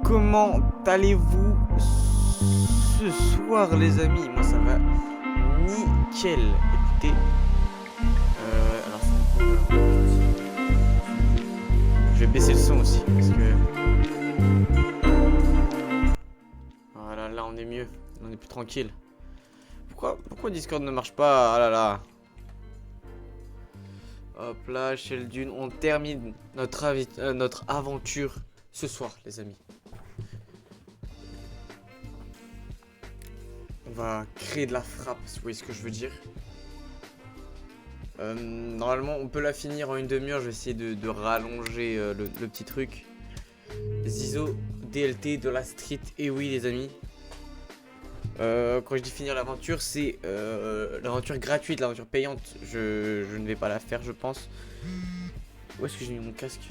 comment allez-vous ce soir les amis? Moi ça va nickel. Écoutez, alors je vais baisser le son aussi parce que voilà, là on est mieux, on est plus tranquille. Pourquoi Discord ne marche pas? Ah là là. Hop là, Sheldon, on termine notre aventure ce soir les amis. On va créer de la frappe, si vous voyez ce que je veux dire. Normalement, on peut la finir en une demi-heure. Je vais essayer de rallonger le petit truc. Zizo, DLT de la street. Et oui, les amis. Quand je dis finir l'aventure, c'est l'aventure gratuite, l'aventure payante. Je ne vais pas la faire, je pense. Où est-ce que j'ai mis mon casque?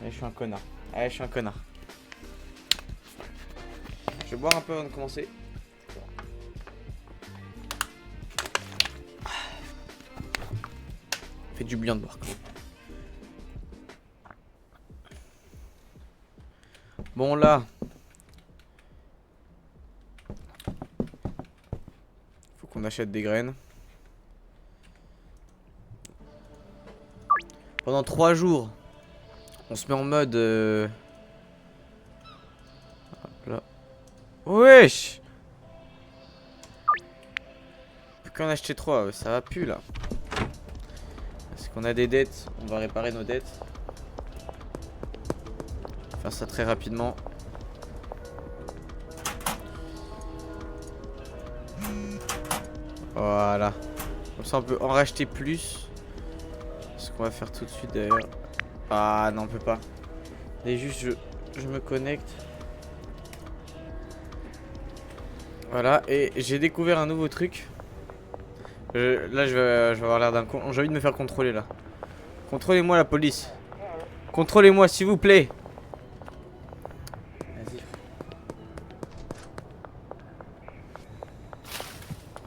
Allez, je suis un connard. Allez, je suis un connard. Je vais boire un peu avant de commencer. Fait du bien de boire quand même. Bon là. Faut qu'on achète des graines. Pendant 3 jours. On se met en mode... Hop là. Wesh! Plus qu'en acheter 3, ça va plus là. Parce qu'on a des dettes, on va réparer nos dettes. Faire ça très rapidement. Voilà. Comme ça on peut en racheter plus. Ce qu'on va faire tout de suite d'ailleurs. Ah non, on peut pas. Et juste je me connecte. Voilà, et j'ai découvert un nouveau truc. Là je vais avoir l'air d'un con. J'ai envie de me faire contrôler là. Contrôlez-moi la police. Contrôlez-moi s'il vous plaît. Vas-y.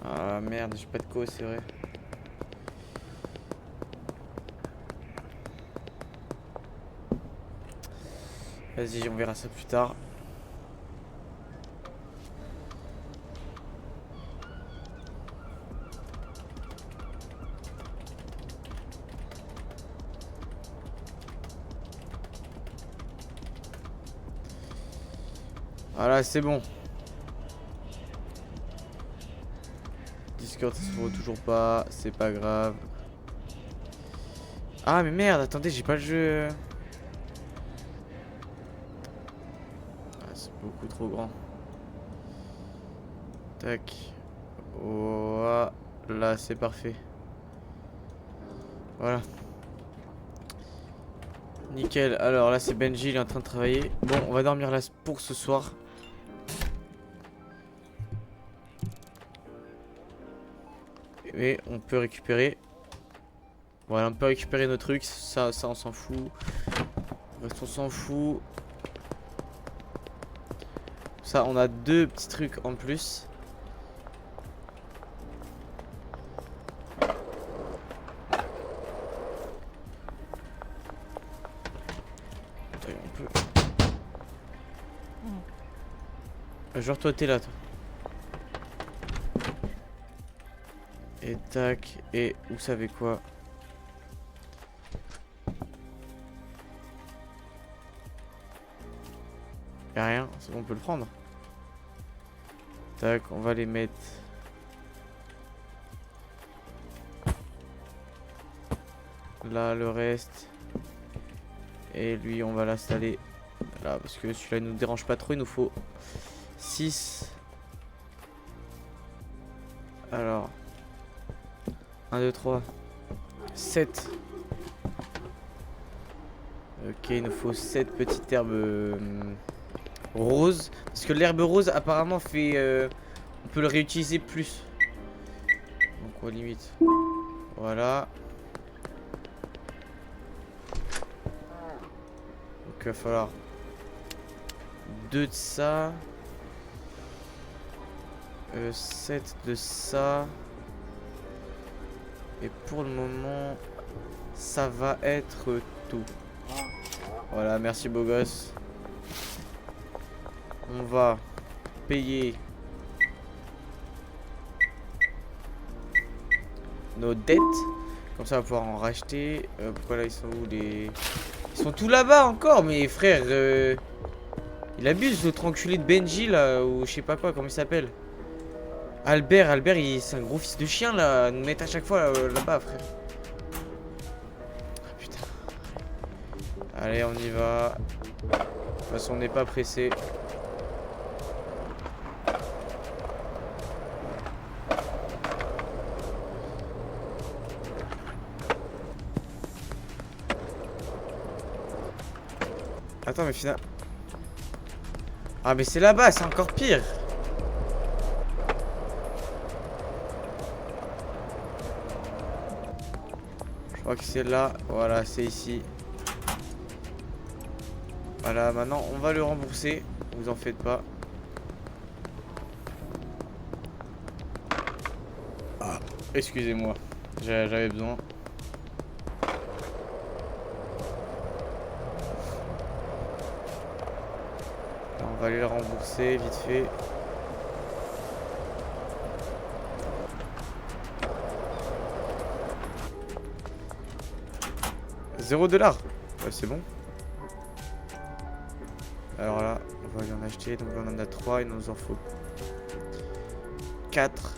Ah merde, j'ai pas de co, c'est vrai. Vas-y, on verra ça plus tard. Voilà, c'est bon. Discord, ça s'ouvre toujours pas. C'est pas grave. Ah, mais merde, attendez, j'ai pas le jeu. Ah, c'est beaucoup trop grand. Tac. Voilà, c'est parfait. Voilà. Nickel. Alors là, c'est Benji, il est en train de travailler. Bon, on va dormir là pour ce soir. Et on peut récupérer. Voilà, on peut récupérer nos trucs. Ça on s'en fout. Reste, on s'en fout. Ça, on a 2 petits trucs en plus. Attends, on peut. Genre, toi, t'es là, toi. Et tac. Et vous savez quoi? Y'a rien, c'est bon, on peut le prendre. Tac, on va les mettre. Là, le reste. Et lui, on va l'installer là, parce que celui-là, il nous dérange pas trop. Il nous faut 6. Alors. 1, 2, 3. 7. Ok, il nous faut 7 petites herbes roses. Parce que l'herbe rose, apparemment, fait... on peut le réutiliser plus. Donc, on limite. Voilà. Donc, il va falloir 2 de ça. 7 de ça. Et pour le moment, ça va être tout. Voilà, merci beau gosse. On va payer nos dettes. Comme ça, on va pouvoir en racheter. Pourquoi là, ils sont où les... Ils sont tous là-bas encore, mais frère. Il abuse, l'autre enculé de Benji, là, ou je sais pas quoi, comment il s'appelle. Albert, c'est un gros fils de chien, là, à nous mettre à chaque fois là-bas, frère. Ah, putain. Allez, on y va. De toute façon, on n'est pas pressé. Attends, mais finalement... Ah, mais c'est là-bas, c'est encore pire. Je crois que c'est là. Voilà, c'est ici. Voilà, maintenant, on va le rembourser. Vous en faites pas. Ah, excusez-moi. J'avais besoin. On va aller le rembourser vite fait. $0. Ouais, c'est bon. Alors là, on va aller en acheter. Donc on en a 3, il nous en faut 4.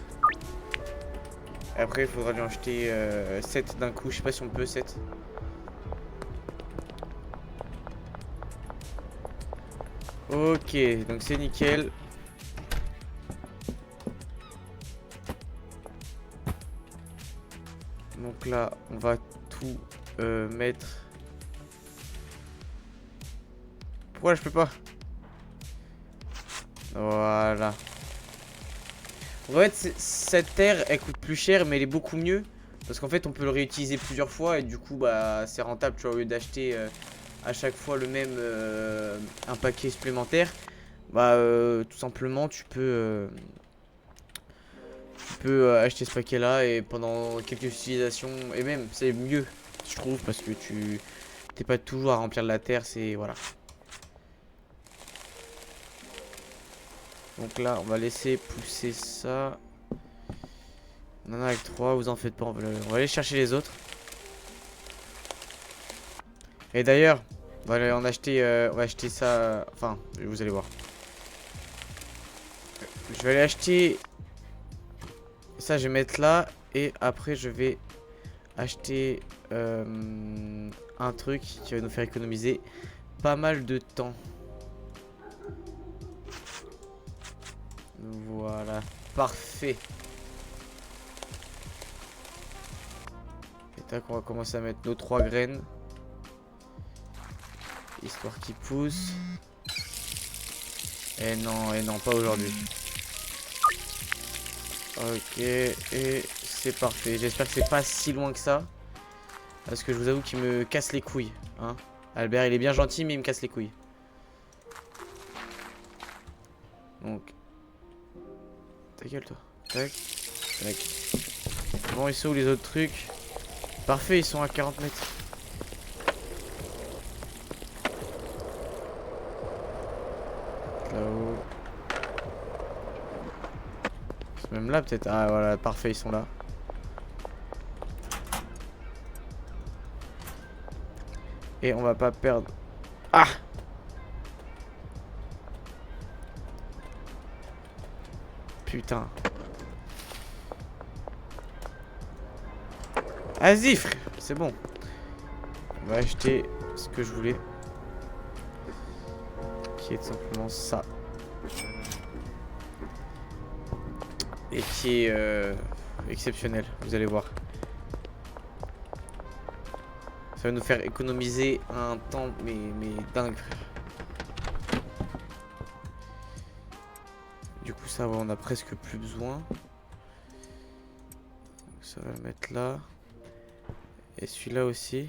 Et après, il faudra lui en acheter 7 d'un coup. Je sais pas si on peut 7. Ok, donc c'est nickel. Donc là, on va tout mettre. Pourquoi je peux pas? Voilà. En fait, cette terre, elle coûte plus cher, mais elle est beaucoup mieux. Parce qu'en fait, on peut le réutiliser plusieurs fois. Et du coup, bah, c'est rentable, tu vois, au lieu d'acheter à chaque fois le même un paquet supplémentaire. Bah, tout simplement, tu peux acheter ce paquet là et pendant quelques utilisations, et même c'est mieux je trouve parce que tu t'es pas toujours à remplir de la terre, c'est voilà. Donc là on va laisser pousser ça. On en a avec 3, vous en faites pas, on va aller chercher les autres. Et d'ailleurs on va aller en acheter, on va acheter ça, enfin vous allez voir. Je vais aller acheter ça, je vais mettre là et après je vais acheter un truc qui va nous faire économiser pas mal de temps. Voilà, parfait. Et tac, on va commencer à mettre nos 3 graines. Histoire qu'ils poussent. Et non, pas aujourd'hui. Ok, et c'est parfait. J'espère que c'est pas si loin que ça. Parce que je vous avoue qu'il me casse les couilles. Hein. Albert, il est bien gentil, mais il me casse les couilles. Donc. Ta gueule, toi. Tac. Tac. Bon, ils sont où les autres trucs? Parfait, ils sont à 40 mètres. Là-haut. C'est même là, peut-être. Ah, voilà, parfait, ils sont là. Et on va pas perdre. Ah! Putain. Vas-y, frère. C'est bon. On va acheter ce que je voulais. Qui est tout simplement ça. Et qui est exceptionnel. Vous allez voir. Ça va nous faire économiser un temps, mais dingue, frère. Du coup, ça va, on a presque plus besoin. Donc, ça va le mettre là. Et celui-là aussi.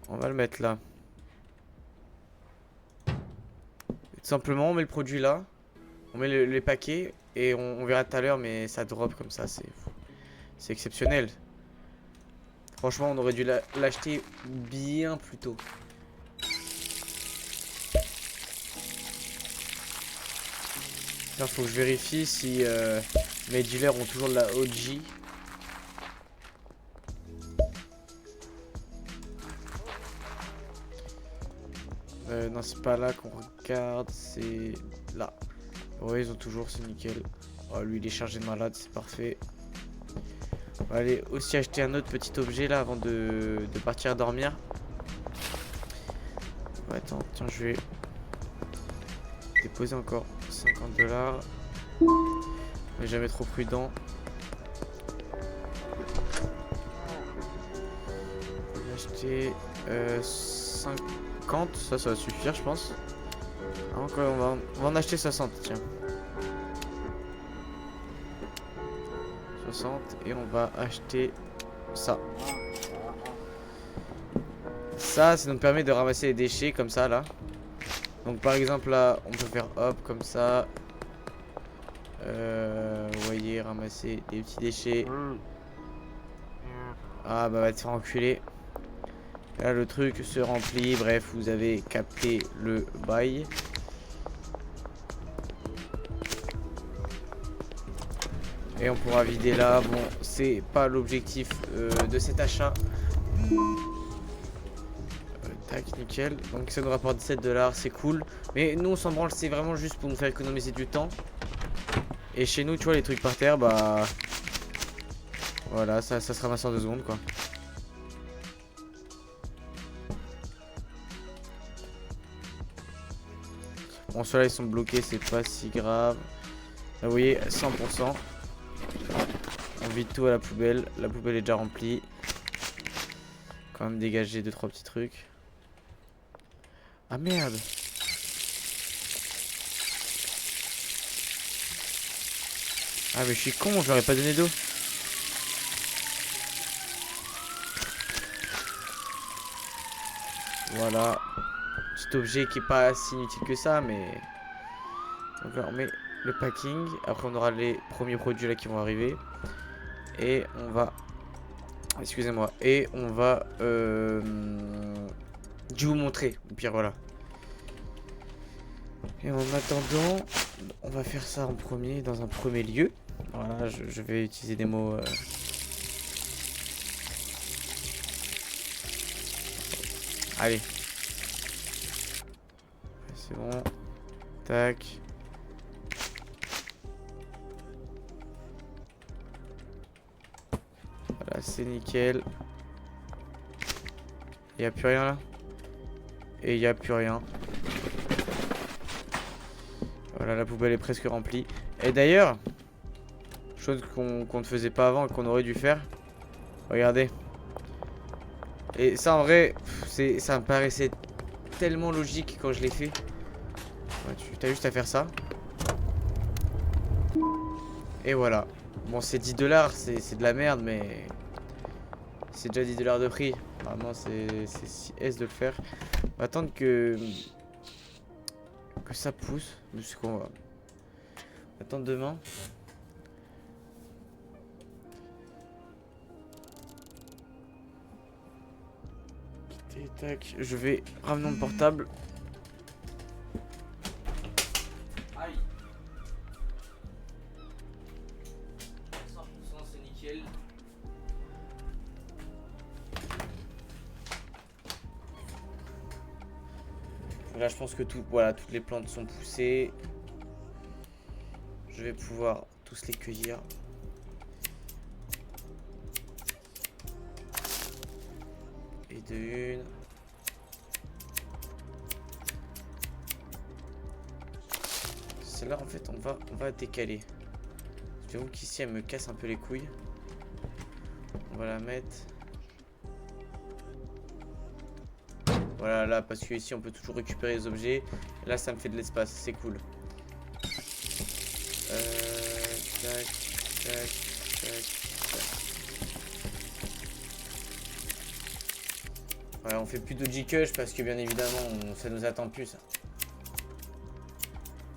On va le mettre là. Et tout simplement, on met le produit là. On met les paquets. Et on verra tout à l'heure, mais ça drop comme ça. C'est exceptionnel. Franchement, on aurait dû l'acheter bien plus tôt. Il faut que je vérifie si mes dealers ont toujours de la OG. Non, c'est pas là qu'on regarde, c'est là. Ouais, ils ont toujours, c'est nickel. Oh, lui, il est chargé de malade, c'est parfait. On va aller aussi acheter un autre petit objet là avant de partir dormir. Ouais, attends, tiens, je vais déposer encore 50$. Mais jamais trop prudent. On va acheter 50, ça va suffire, je pense. Ah, encore, on va en acheter 60, tiens. 60 et on va acheter ça. Ça nous permet de ramasser les déchets comme ça là. Donc par exemple là, on peut faire hop comme ça. Vous voyez, ramasser des petits déchets. Ah bah va te faire enculer. Là le truc se remplit, bref vous avez capté le bail. Et on pourra vider là. Bon, c'est pas l'objectif de cet achat. Tac, nickel. Donc ça nous rapporte 17$, c'est cool. Mais nous on s'en branle, c'est vraiment juste pour nous faire économiser du temps. Et chez nous, tu vois, les trucs par terre, bah... Voilà, ça se ramasse en 2 secondes, quoi. Bon, ceux-là, ils sont bloqués, c'est pas si grave. Là, vous voyez, 100%. On vide tout à la poubelle. La poubelle est déjà remplie. Quand même dégager 2-3 petits trucs. Ah, merde! Ah mais je suis con, je leur ai pas donné d'eau. Voilà. Petit objet qui est pas si inutile que ça, mais... Donc là on met le packing. Après on aura les premiers produits là qui vont arriver. Et on va... Excusez-moi. Et on va... dû vous montrer. Au pire voilà. Et en attendant, on va faire ça en premier, dans un premier lieu. Voilà, je vais utiliser des mots... Allez. C'est bon. Tac. Voilà, c'est nickel. Il n'y a plus rien là. Et il n'y a plus rien. Voilà, la poubelle est presque remplie. Et d'ailleurs, chose qu'on ne faisait pas avant et qu'on aurait dû faire. Regardez. Et ça en vrai, ça me paraissait tellement logique quand je l'ai fait. Ouais, tu as juste à faire ça. Et voilà. Bon, c'est 10$, c'est de la merde, mais c'est déjà 10$ de prix. Vraiment, c'est si aise de le faire. On va attendre que ça pousse. C'est qu'on va attendre demain. Et tac, je vais ramener mon portable. Aïe. 100%, c'est nickel. Là, je pense que voilà, toutes les plantes sont poussées. Je vais pouvoir tous les cueillir. Et de une. Celle-là, en fait, on va décaler. J'avoue qu'ici, elle me casse un peu les couilles. On va la mettre. Voilà, là, parce que ici, on peut toujours récupérer les objets. Et là, ça me fait de l'espace, c'est cool. Tac, tac, tac, tac. Voilà, on fait plus d'OG Kush parce que bien évidemment, ça nous attend plus ça.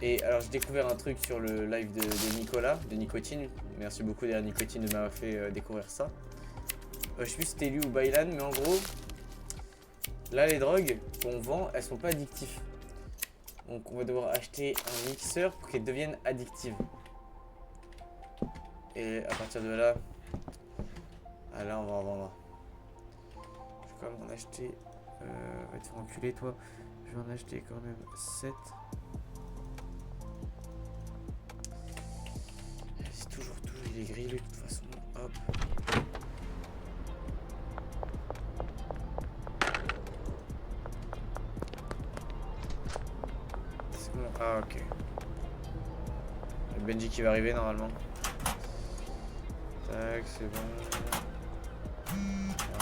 Et alors j'ai découvert un truc sur le live de Nicolas, de Nicotine. Merci beaucoup d'ailleurs Nicotine de m'avoir fait découvrir ça. Je sais plus si c'était lui ou Baylan, mais en gros, là les drogues qu'on vend, elles sont pas addictives. Donc on va devoir acheter un mixeur pour qu'elle devienne addictive. Et à partir de là, ah là on va en vendre. Je vais quand même en acheter. Va te faire enculer toi. Je vais en acheter quand même 7. C'est toujours il est grillé de toute façon. Hop. C'est bon. Ah ok. Le Benji qui va arriver normalement. Tac, c'est bon.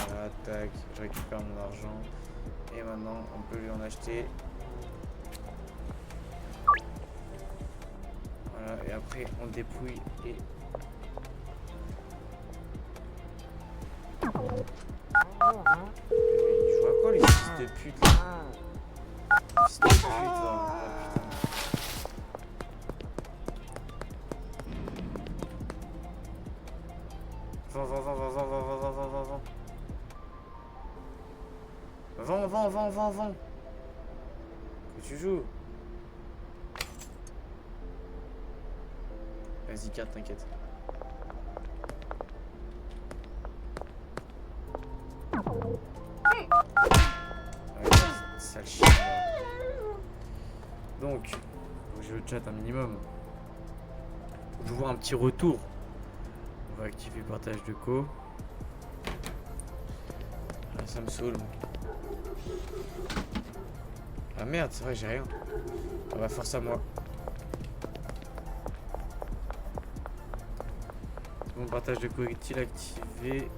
Voilà, tac. Je récupère mon argent. Et maintenant, on peut lui en acheter. Voilà, et après, on dépouille et... Il joue à quoi les fils de pute là? Fils de pute là. Oh putain. Vends. Que tu joues. Vas-y, 4, t'inquiète. Sale chien. Donc, faut que je chatte un minimum. Faut que je vois un petit retour. On va activer le partage de co. Ah, ça me saoule. Ah merde, c'est vrai, j'ai rien. On va force à moi. Mon partage de co est-il activé?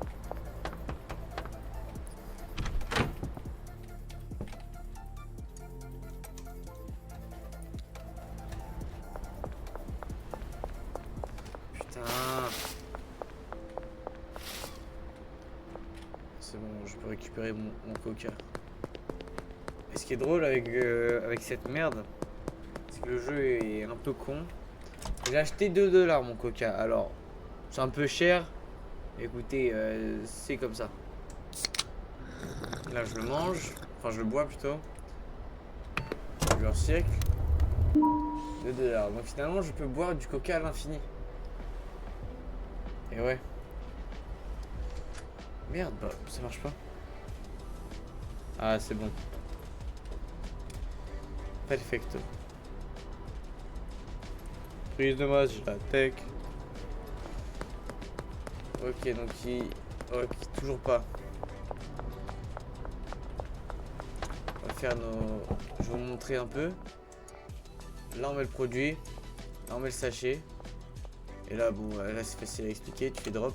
Putain. C'est bon, je peux récupérer mon coca. Et ce qui est drôle avec cette merde, c'est que le jeu est un peu con. J'ai acheté 2 $ mon coca. Alors, c'est un peu cher. Écoutez, c'est comme ça. Là, je le mange. Enfin, je le bois plutôt. Je le recycle. 2 $. Donc finalement, je peux boire du coca à l'infini. Et ouais. Merde, bah, ça marche pas. Ah, c'est bon. Perfecto. Prise de masse, je la tech. Ok, donc il... Ok, toujours pas. On va faire nos... Je vais vous montrer un peu. Là, on met le produit. Là, on met le sachet. Et là, bon, là, c'est facile à expliquer. Tu fais drop.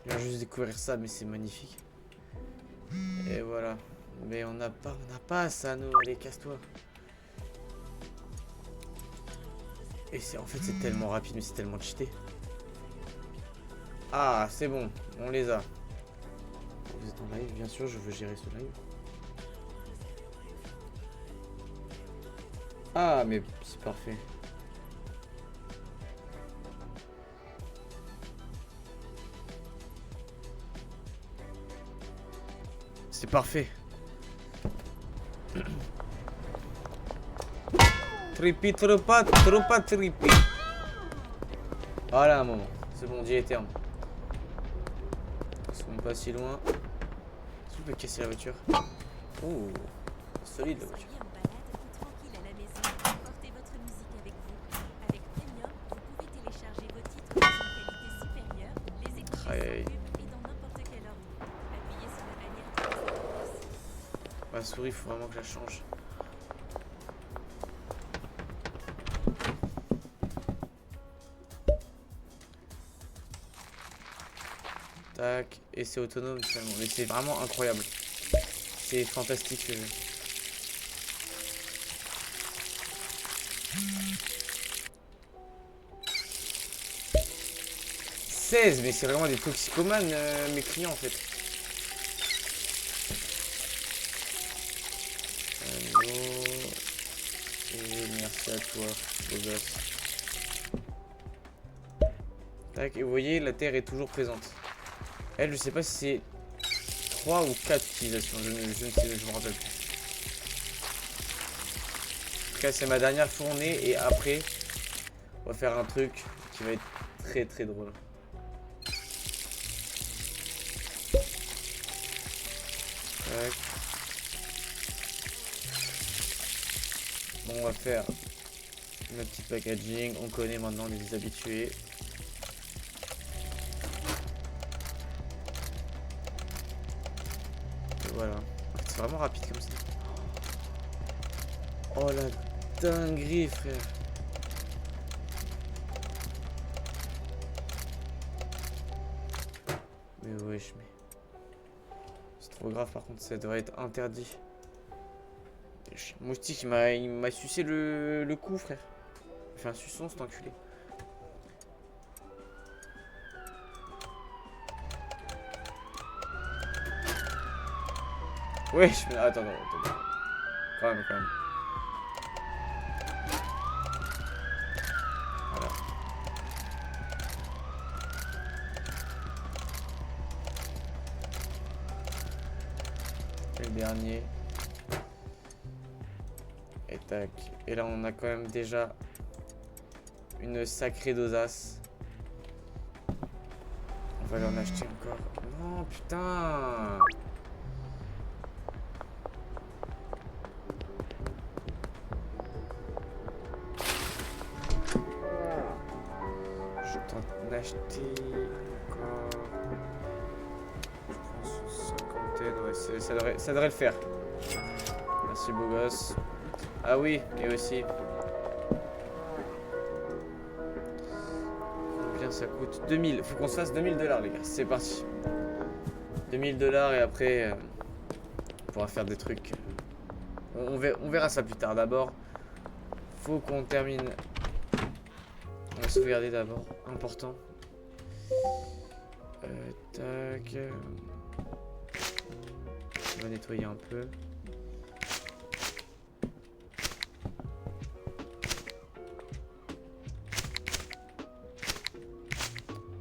Je viens juste découvrir ça, mais c'est magnifique. Et voilà. Mais on n'a pas ça, nous. Allez, casse-toi. Et c'est en fait, c'est tellement rapide, mais c'est tellement cheaté. Ah, c'est bon. On les a. Vous êtes en live, bien sûr, je veux gérer ce live. Ah, mais c'est parfait. C'est parfait. Trippy, trop pas trippy. Voilà un moment. C'est bon, dit les termes. Ils sont pas si loin. Est-ce qu'on peut casser la voiture? Oh, solide la voiture. Aïe aïe. Ma souris, il faut vraiment que je la change. Tac, et c'est autonome finalement. Mais c'est vraiment incroyable. C'est fantastique. 16, mais c'est vraiment des toxicomanes, mes clients en fait. Et merci à toi, beau gosse. Tac, et vous voyez, la terre est toujours présente. Elle, je sais pas si c'est 3 ou 4 utilisations, je ne sais, je me rappelle plus. En tout cas, c'est ma dernière fournée et après, on va faire un truc qui va être très très drôle. Tac. Bon, on va faire notre petit packaging. On connaît maintenant les habitués. Et voilà. C'est vraiment rapide comme ça. Oh la dinguerie, frère. Mais wesh, mais... c'est trop grave, par contre, ça devrait être interdit. Moustique, il m'a sucé le cou, frère. Il fait un suçon, cet enculé. Wesh, mais attends. Quand même. Voilà. Le dernier. Et tac. Et là, on a quand même déjà une sacrée dosace. On va aller en acheter encore. Non, putain. Je tente d'acheter encore. Je prends 50, ouais, ça devrait le faire. Merci, beau gosse. Ah oui, et aussi. Combien ça coûte? 2000. Faut qu'on se fasse 2000 $, les gars. C'est parti. 2000 $ et après, on pourra faire des trucs. On verra ça plus tard. D'abord, faut qu'on termine. On va sauvegarder d'abord. Important. Tac. On va nettoyer un peu.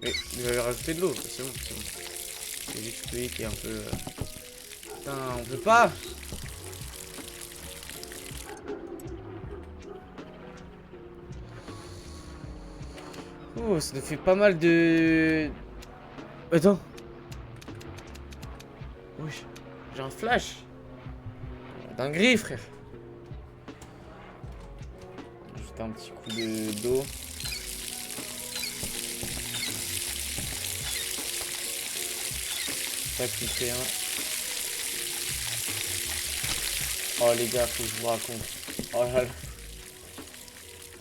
Mais je vais rajouter de l'eau, c'est bon. C'est juste lui qui est un peu... Putain, on peut pas. Oh, ça nous fait pas mal de... Attends. Oui, j'ai un flash. Dinguerie, frère. Juste un petit coup d'eau. Ça coûte rien. Oh les gars, faut que je vous raconte. Oh là là.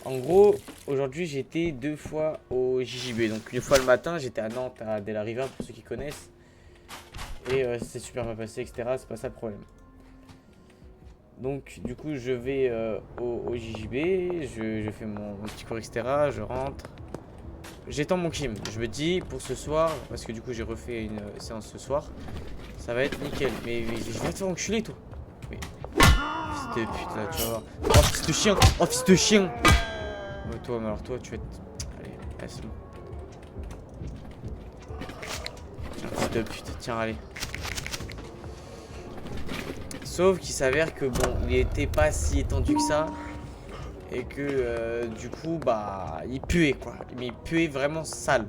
En gros, aujourd'hui j'étais 2 fois au JJB. Donc une fois le matin, j'étais à Nantes, à De La Riva pour ceux qui connaissent. Et c'est super bien passé, etc. C'est pas ça le problème. Donc du coup je vais au JJB, je fais mon petit cours, etc. Je rentre. J'étends mon kim. Je me dis pour ce soir, parce que du coup j'ai refait une séance ce soir, ça va être nickel. Mais je vais te faire enculer toi. Mais fils de pute là, tu vas voir. Oh fils de chien. Oh fils de chien. Ouais, toi, mais alors toi tu vas être... Allez, c'est bon. Tiens, fils de pute, tiens, allez. Sauf qu'il s'avère que bon, il était pas si étendu que ça. Et que du coup, bah, il puait quoi. Mais il puait vraiment sale.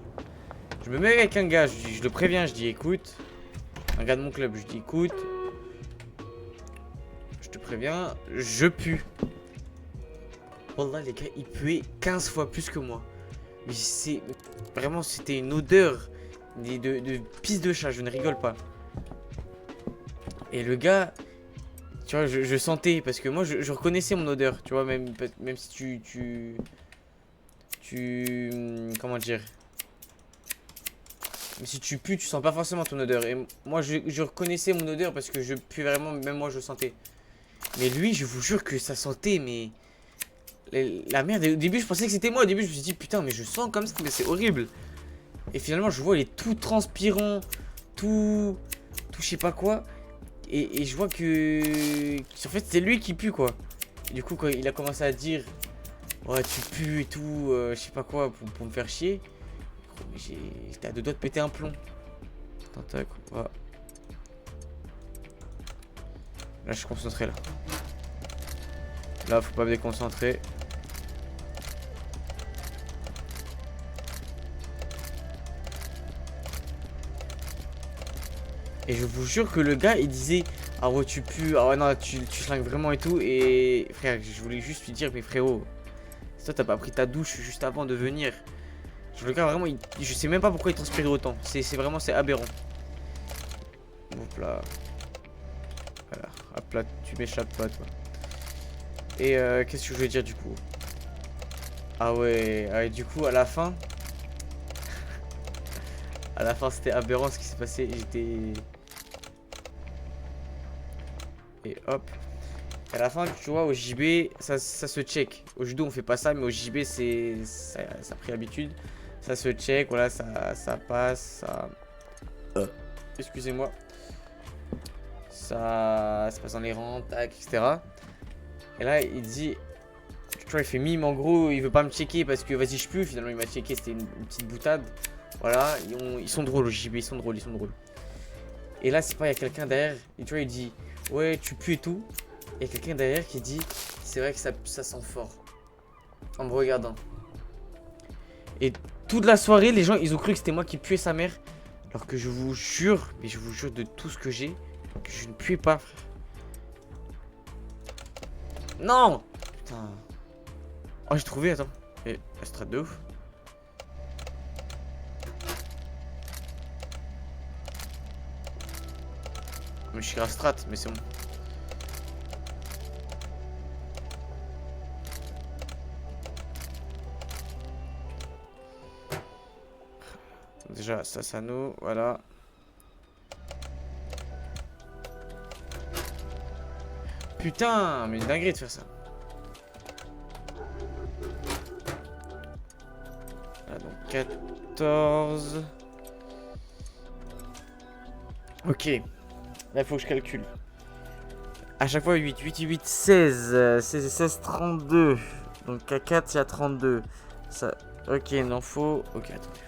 Je me mets avec un gars, je le préviens, je dis écoute. Un gars de mon club, je dis écoute. Je te préviens, je pue. Wallah les gars, il puait 15 fois plus que moi. Mais c'est... Vraiment, c'était une odeur de pisse de chat, je ne rigole pas. Et le gars... Tu vois, je sentais, parce que moi, je reconnaissais mon odeur, tu vois, même si comment dire? Mais si tu pues, tu sens pas forcément ton odeur. Et moi, je reconnaissais mon odeur parce que je pue vraiment, même moi, je sentais. Mais lui, je vous jure que ça sentait, mais... La merde, au début, je pensais que c'était moi. Au début, je me suis dit, putain, mais je sens comme ça, mais c'est horrible. Et finalement, je vois, il est tout transpirant. Tout je sais pas quoi. Et je vois que... En fait, c'est lui qui pue, quoi. Et du coup, quand il a commencé à dire... Ouais, tu pues et tout, je sais pas quoi, pour me faire chier. J'étais à deux doigts de péter un plomb. Attends, tac, voilà. Là, je suis concentré, là. Là, faut pas me déconcentrer. Et je vous jure que le gars, il disait... Ah ouais, tu pues, ah ouais, non, tu slingues vraiment et tout. Et frère, je voulais juste lui dire, mais frérot, toi, t'as pas pris ta douche juste avant de venir. Le gars, vraiment, je sais même pas pourquoi il transpire autant. C'est vraiment, c'est aberrant. Hop là. Voilà. Hop là, tu m'échappes pas, toi. Et qu'est-ce que je voulais dire du coup? Ah ouais, du coup, à la fin... à la fin, c'était aberrant ce qui s'est passé. J'étais... Et hop. À la fin, tu vois, au JB, ça se check. Au judo, on fait pas ça, mais au JB, ça a pris l'habitude. Ça se check, voilà, ça passe, ça... Excusez-moi. Ça se passe dans les rangs, tac, etc. Et là, il dit... Tu vois, il fait mime, en gros, il veut pas me checker parce que vas-y, je pue. Finalement, il m'a checké, c'était une petite boutade. Voilà, ils sont drôles au JB, ils sont drôles. Et là, c'est pas, il y a quelqu'un derrière, et tu vois, il dit... Ouais, tu pues et tout. Il y a quelqu'un derrière qui dit... C'est vrai que ça sent fort. En me regardant. Et toute la soirée, les gens, ils ont cru que c'était moi qui puais sa mère. Alors que je vous jure, mais je vous jure de tout ce que j'ai, que je ne puais pas, frère. Non! Putain. Oh, j'ai trouvé, attends. Et la strat de ouf. Mais je suis grave strat, mais c'est bon. Déjà, ça nous, voilà. Putain, mais une dinguerie de faire ça. Là, donc 14. Ok. Là, il faut que je calcule. À chaque fois, 8, 8, 8, 16. 16 et 16, 32. Donc à 4, il y a 32. Ça... Ok, il en faut... Ok, attendez.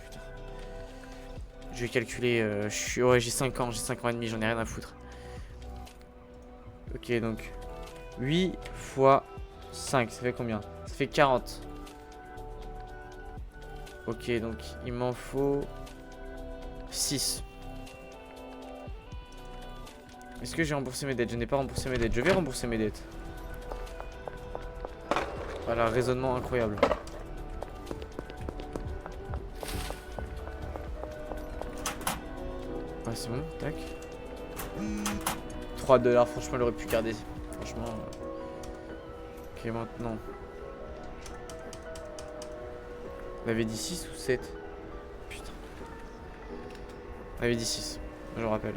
Je vais calculer, ouais, j'ai 5 ans et demi, j'en ai rien à foutre. Ok, donc 8 fois 5, ça fait combien? Ça fait 40. Ok, donc il m'en faut 6. Est-ce que j'ai remboursé mes dettes? Je n'ai pas remboursé mes dettes. Je vais rembourser mes dettes. Voilà, raisonnement incroyable. Ouais, c'est bon, tac. 3$, franchement, il aurait pu garder. Franchement. Ok, maintenant. On avait dit 6 ou 7? Putain. On avait dit 6, je rappelle.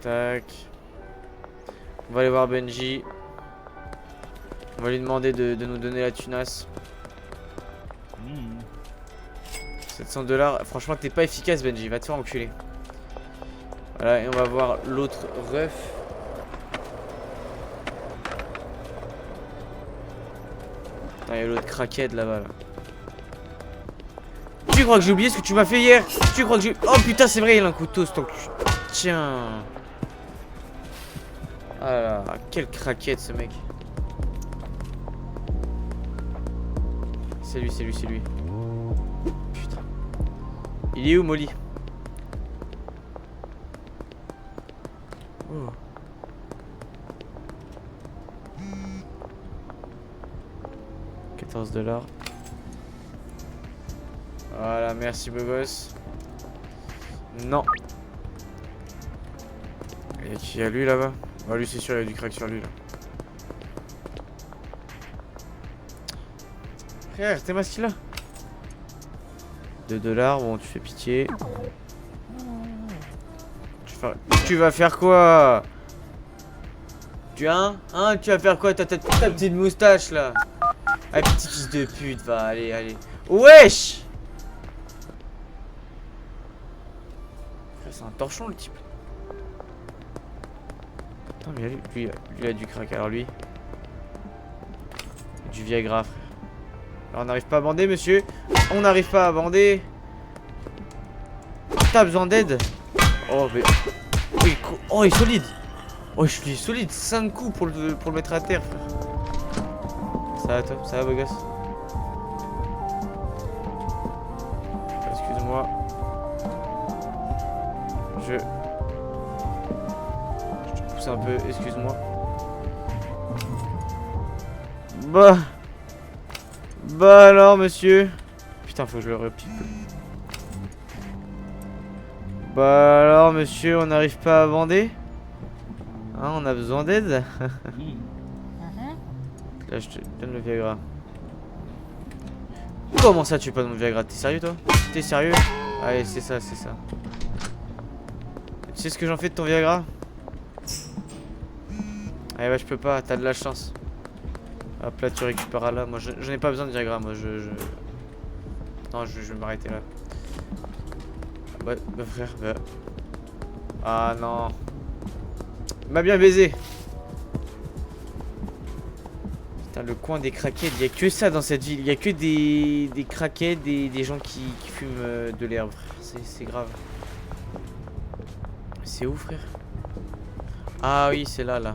Tac. On va aller voir Benji. On va lui demander de nous donner la tunasse. 700$. Franchement, t'es pas efficace, Benji. Va te faire enculer. Voilà, et on va voir l'autre ref. Il y a l'autre craquette là-bas. Là. Tu crois que j'ai oublié ce que tu m'as fait hier? Tu crois que j'ai... Oh putain, c'est vrai, il a un couteau, ce temps. Tiens. Ah là, quelle craquette, ce mec. C'est lui. Putain. Il est où, Molly? Oh. $14. Voilà, merci beau gosse. Non. Et qui a lui là-bas? Ah, lui c'est sûr, il y a du crack sur lui là. Frère, t'es masqué là? $2, bon tu fais pitié. Tu vas faire quoi? Tu as tu vas faire quoi? Ta petite moustache là. Ah, petit fils de pute, va, allez. Wesh! C'est un torchon le type. Putain mais lui il a du crack. Alors lui. Du Viagra frère. Alors, on n'arrive pas à bander monsieur. On n'arrive pas à bander. T'as besoin d'aide. Oh mais. Oh il est solide. Oh je suis solide. 5 coups pour le mettre à terre frère. Ça va toi? Ça va beau gosse? Excuse-moi. Je te pousse un peu, excuse-moi. Bah alors monsieur. Putain faut que je le repique. Bah alors monsieur, on n'arrive pas à bander. Hein, on a besoin d'aide. Là je te donne le Viagra. Comment ça tu veux pas mon Viagra? T'es sérieux toi? T'es sérieux? Allez c'est ça, c'est ça. Tu sais ce que j'en fais de ton Viagra? Allez bah je peux pas, t'as de la chance. Hop là tu récupéreras là. Moi je n'ai pas besoin de Viagra, moi Non je vais m'arrêter là. Bah frère, bah. Ah non. Il m'a bien baisé. Putain le coin des craquettes, il y a que ça dans cette ville. Il y a que des craquettes, des gens qui fument de l'herbe. C'est grave. C'est où frère? Ah oui c'est là là.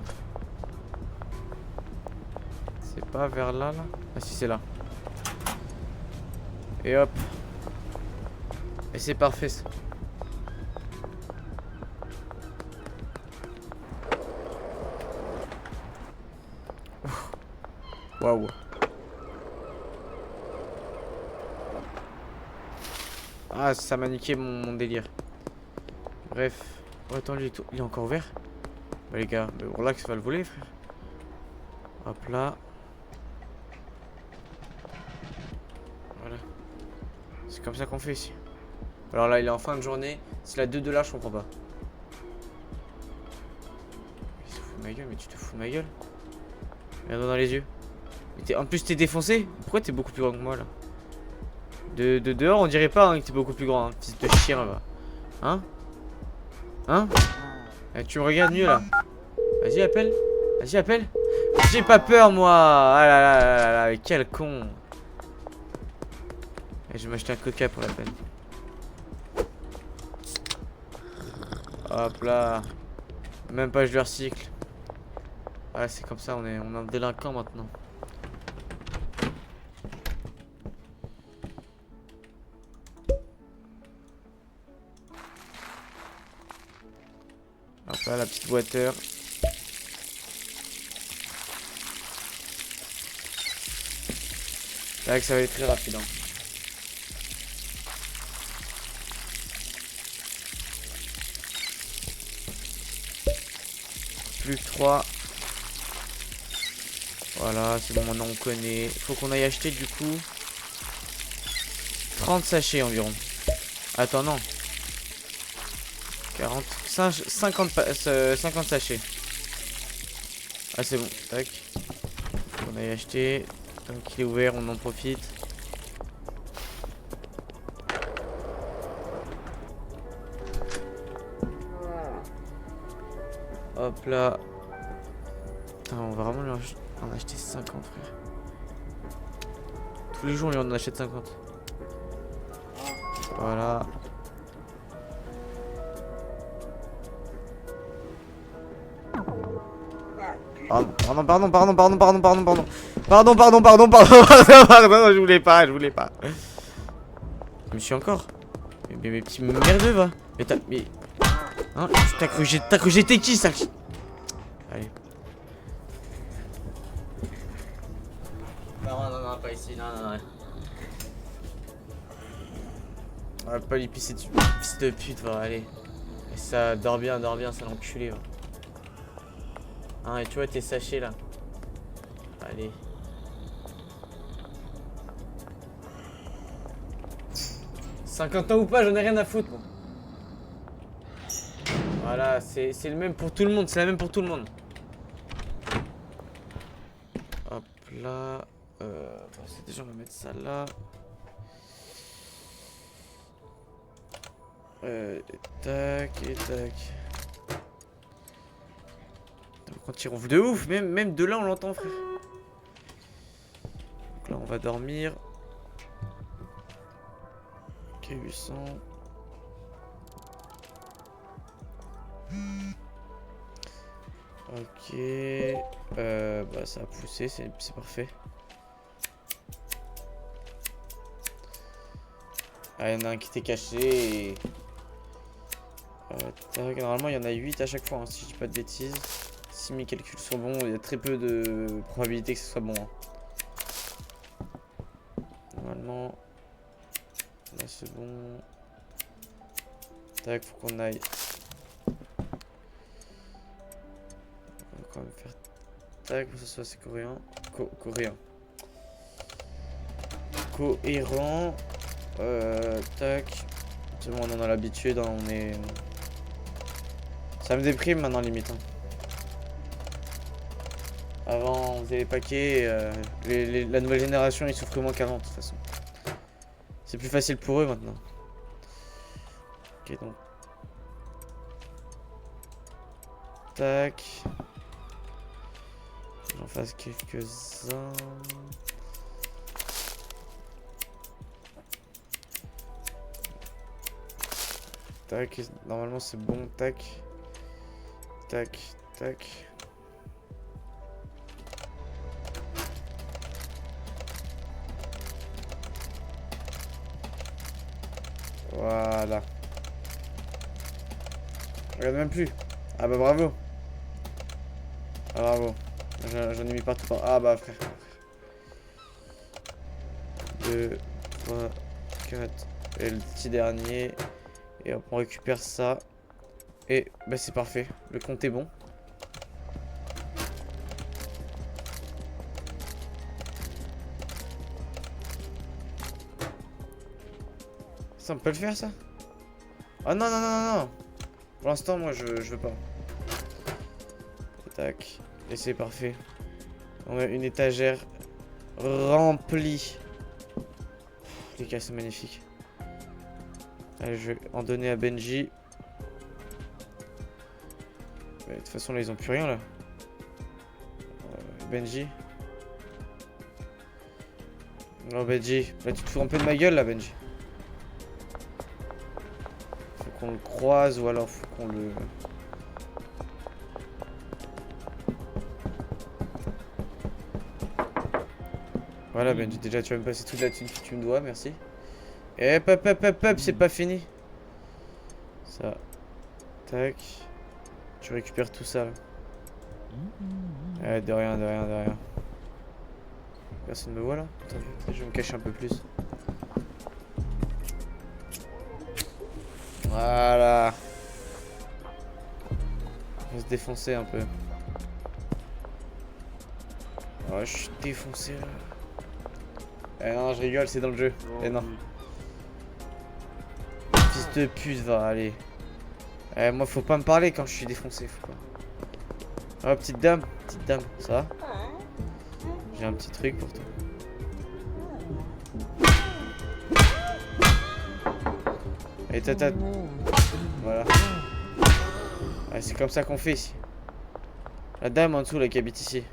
C'est pas vers là là? Ah si c'est là. Et hop. Et c'est parfait ça. Waouh. Ah ça m'a niqué mon délire. Bref. Oh, attends il est encore ouvert? Bah les gars, mais relax va le voler frère. Hop là. Voilà. C'est comme ça qu'on fait ici. Alors là il est en fin de journée. C'est la 2 $, je comprends pas. Il se fout de ma gueule, mais tu te fous de ma gueule. Regarde-moi dans les yeux. En plus t'es défoncé. Pourquoi t'es beaucoup plus grand que moi là? De dehors on dirait pas hein, que t'es beaucoup plus grand hein, fils de chien là. Hein? Hein? Eh, tu me regardes mieux là. Vas-y appelle. Vas-y appelle. J'ai pas peur moi. Ah là là là là là. Quel con. Et je vais m'acheter un coca pour la peine. Hop là. Même pas je le recycle. Ah c'est comme ça on est un délinquant maintenant. Hop là la petite water. C'est vrai que ça va être très rapide hein. Plus que 3. Voilà, c'est bon, maintenant on connaît. Il faut qu'on aille acheter du coup 30 sachets environ. Attends, non. 40, 50 sachets. Ah, c'est bon, tac. On aille acheter. Tant qu'il est ouvert, on en profite. Hop là. Putain, on va vraiment lui en acheter 50, frère. Tous les jours, on lui en achète 50. Voilà. Pardon, je voulais pas. Je me suis encore. Mais mes petits merdeux, va. Mais hein, t'as cru que j'étais qui, ça? Allez. Non, pas ici, non. On va pas lui pisser dessus. Fils de pute, va, allez. Et ça, dors bien, ça l'enculé, va. Hein, et tu vois tes sachets là. Allez. « 50 ans ou pas, j'en ai rien à foutre, moi. Voilà, c'est le même pour tout le monde, c'est la même pour tout le monde. Hop là. Déjà, on va mettre ça là. Tac et tac. Quand il ronfle de ouf, même de là on l'entend, frère. Donc là on va dormir. Ok, 800. Ok. Bah ça a poussé, c'est parfait. Ah, il y en a un qui était caché et... tac, normalement il y en a 8 à chaque fois, hein, si je dis pas de bêtises. Si mes calculs sont bons, il y a très peu de probabilité que ce soit bon. Hein. Normalement... Là c'est bon. Tac, faut qu'on aille. On va quand même faire... Tac, pour que ce soit c'est coréen. Coréen. Cohérent. Tac. C'est bon, on en a l'habitude, hein, on est... Ça me déprime maintenant limite. Hein. Avant on faisait les paquets, la nouvelle génération ils souffrent moins qu'avant de toute façon. C'est plus facile pour eux maintenant. Ok donc. Tac. J'en fasse quelques-uns. Tac, normalement c'est bon, tac. Tac, tac. Voilà. Regarde même plus. Ah bah bravo. Ah bravo. J'en ai mis partout. Ah bah frère. 2, 3, 4. Et le petit dernier. Et hop, on récupère ça. Et bah c'est parfait. Le compte est bon. Ça, on peut le faire ça? Ah non, non, non, non, non. Pour l'instant, moi, je veux pas. Tac. Et c'est parfait. On a une étagère remplie. Les gars, c'est magnifique. Allez, je vais en donner à Benji. De toute façon, là, ils ont plus rien, là. Benji. Non, Benji. Là, tu te fous un peu de ma gueule, là, Benji. Faut qu'on le croise ou alors faut qu'on le... Voilà, Benji. Déjà, tu vas me passer toute la thune que tu me dois, merci. Et hop, hop, hop, hop, hop, c'est pas fini. Ça. Tac. Tu récupères tout ça, là. De rien, de rien, de rien. Personne me voit là? Attends, je vais me cacher un peu plus. Voilà. On va se défoncer un peu. Oh, je suis défoncé là. Eh non, je rigole, c'est dans le jeu. Eh non. Fils de pute, va, allez. Eh, moi, faut pas me parler quand je suis défoncé, faut pas. Oh, petite dame, ça va? J'ai un petit truc pour toi. Et tata. Voilà. Ouais, c'est comme ça qu'on fait ici. La dame en dessous là qui habite ici.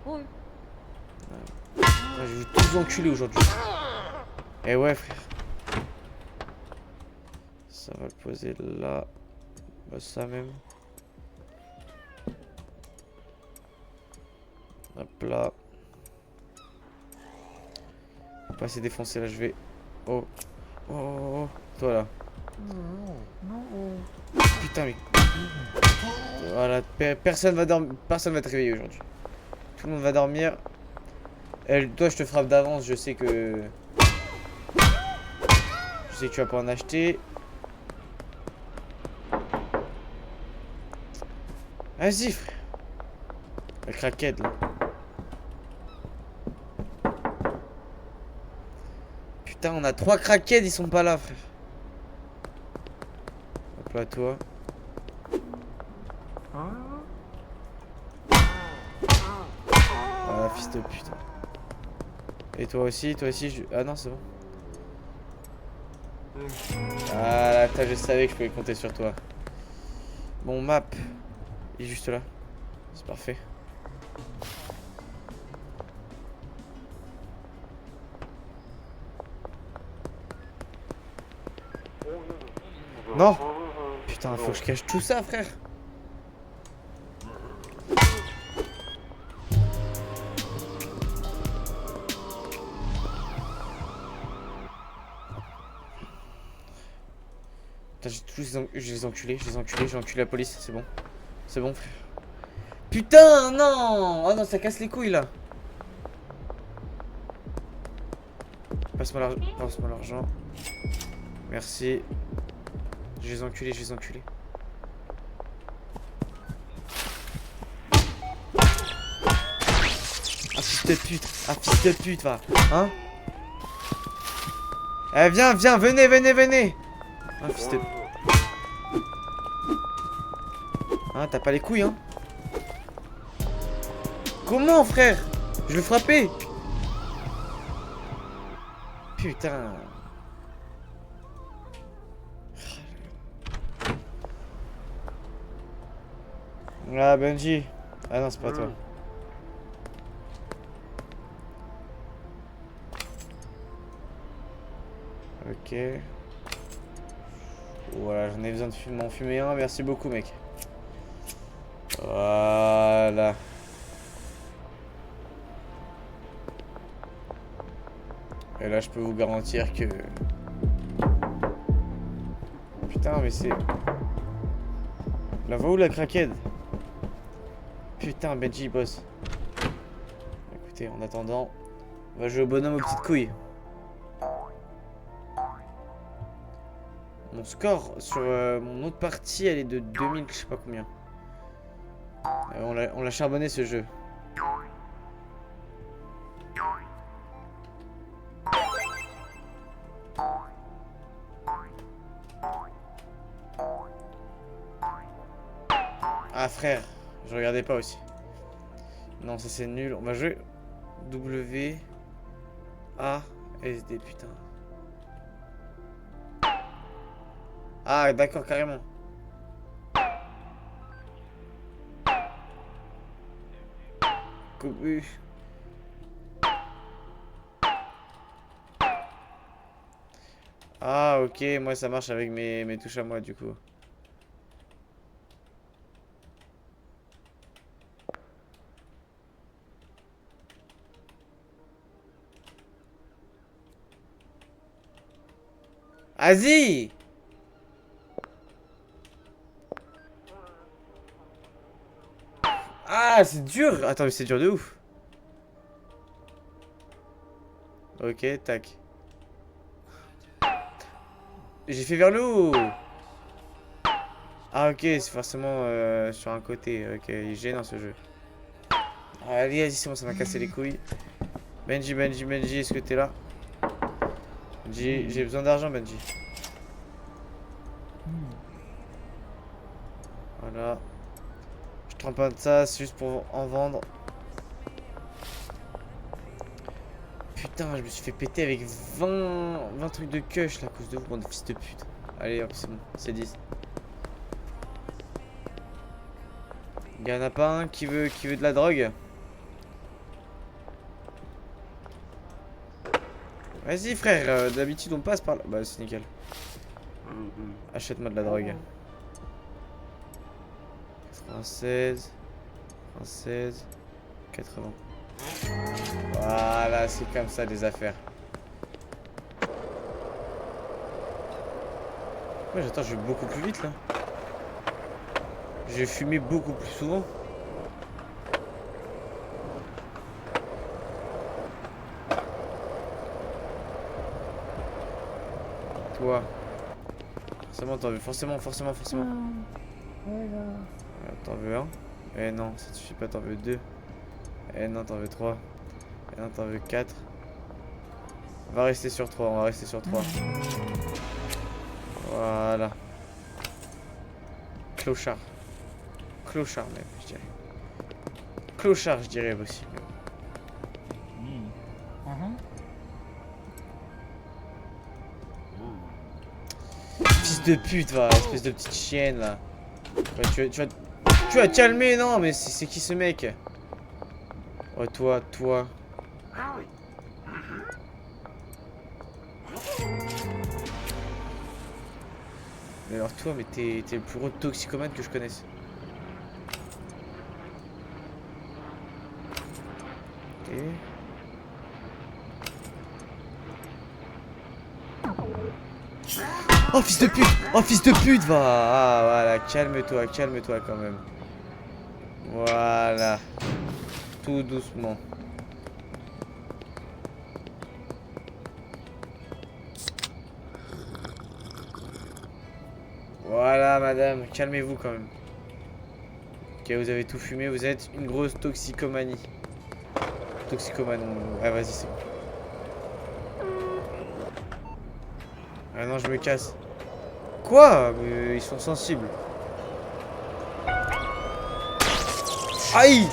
Ouais. Je vais tous vous enculer aujourd'hui. Eh ouais frère. Ça va le poser là. Bah ça même. Hop là. Faut pas s'y défoncer là, je vais... Oh. Oh, oh, oh. Toi là. Putain mais... Voilà, personne va dormir, personne va te réveiller aujourd'hui. Tout le monde va dormir. Toi je te frappe d'avance, je sais que... Je sais que tu vas pas en acheter. Vas-y frère. La craquette là. Putain, on a 3 craquettes, ils sont pas là, frère. Hop là, toi. Voilà, fils de putain. Et toi aussi, je... Ah non, c'est bon. Ah là, je savais que je pouvais compter sur toi. Bon, map. Il est juste là. C'est parfait. Non! Putain, faut que je cache tout ça, frère. Putain, j'ai les enculés, j'ai enculé la police, c'est bon. C'est bon, frère. Putain, non! Oh non, ça casse les couilles, là. Passe-moi l'argent. Merci. Je les enculés, Ah, fils de pute. Ah, fils de pute, va. Hein? Eh, viens, venez. Ah, fils de... Hein, t'as pas les couilles, hein? Comment, frère? Je le frappais. Putain. Ah, Benji. Ah non, c'est pas toi. Ok. Voilà, j'en ai besoin de m'en fumer un. Merci beaucoup, mec. Voilà. Et là, je peux vous garantir que... Putain, mais c'est... La voix où la craquette? Putain, Benji, boss. Écoutez, en attendant, on va jouer au bonhomme aux petites couilles. Mon score sur mon autre partie, elle est de 2000, je sais pas combien. On l'a charbonné ce jeu. Ah frère, je regardais pas aussi. Non, ça c'est nul. On va jouer W A S D, putain. Ah d'accord, carrément. Ah ok, moi ça marche avec mes touches à moi du coup. Vas-y! Ah, c'est dur! Attends, mais c'est dur de ouf. Ok, tac. J'ai fait vers le haut! Ah, ok, c'est forcément sur un côté. Ok, il est gênant ce jeu. Allez, vas-y, c'est bon, ça m'a cassé les couilles. Benji, est-ce que t'es là? Benji, j'ai besoin d'argent, Benji. Voilà. Je trempe un de ça, c'est juste pour en vendre. Putain, je me suis fait péter avec 20 trucs de cush là, à cause de vous, bande de fils de pute. Allez, hop, c'est bon, c'est 10. Il y en a pas un qui veut de la drogue? Vas-y, frère, d'habitude on passe par là. Bah, c'est nickel. Achète-moi de la drogue. 96, 80. Voilà, c'est comme ça des affaires. Ouais, j'attends, je vais beaucoup plus vite là. Je vais fumer beaucoup plus souvent. Toi. Forcément, t'en veux. Forcément. T'en veux un. Eh non, ça te suffit pas, t'en veux deux. Eh non, t'en veux trois. Eh non, t'en veux quatre. On va rester sur 3, Voilà. Clochard. Clochard même, je dirais. Clochard, je dirais aussi. fils de pute, va, espèce de petite chienne là. Ouais, tu vas te calmer, non, mais c'est qui ce mec? Oh, toi. Mais alors toi, mais t'es le plus gros toxicomane que je connaisse. Ok. Oh fils de pute! Oh fils de pute, va! Ah voilà, calme-toi quand même. Voilà. Tout doucement. Voilà madame, calmez-vous quand même. Ok, vous avez tout fumé, vous êtes une grosse toxicomanie. Toxicomane, ah vas-y c'est bon. Ah non, je me casse. Quoi? Mais ils sont sensibles. Aïe!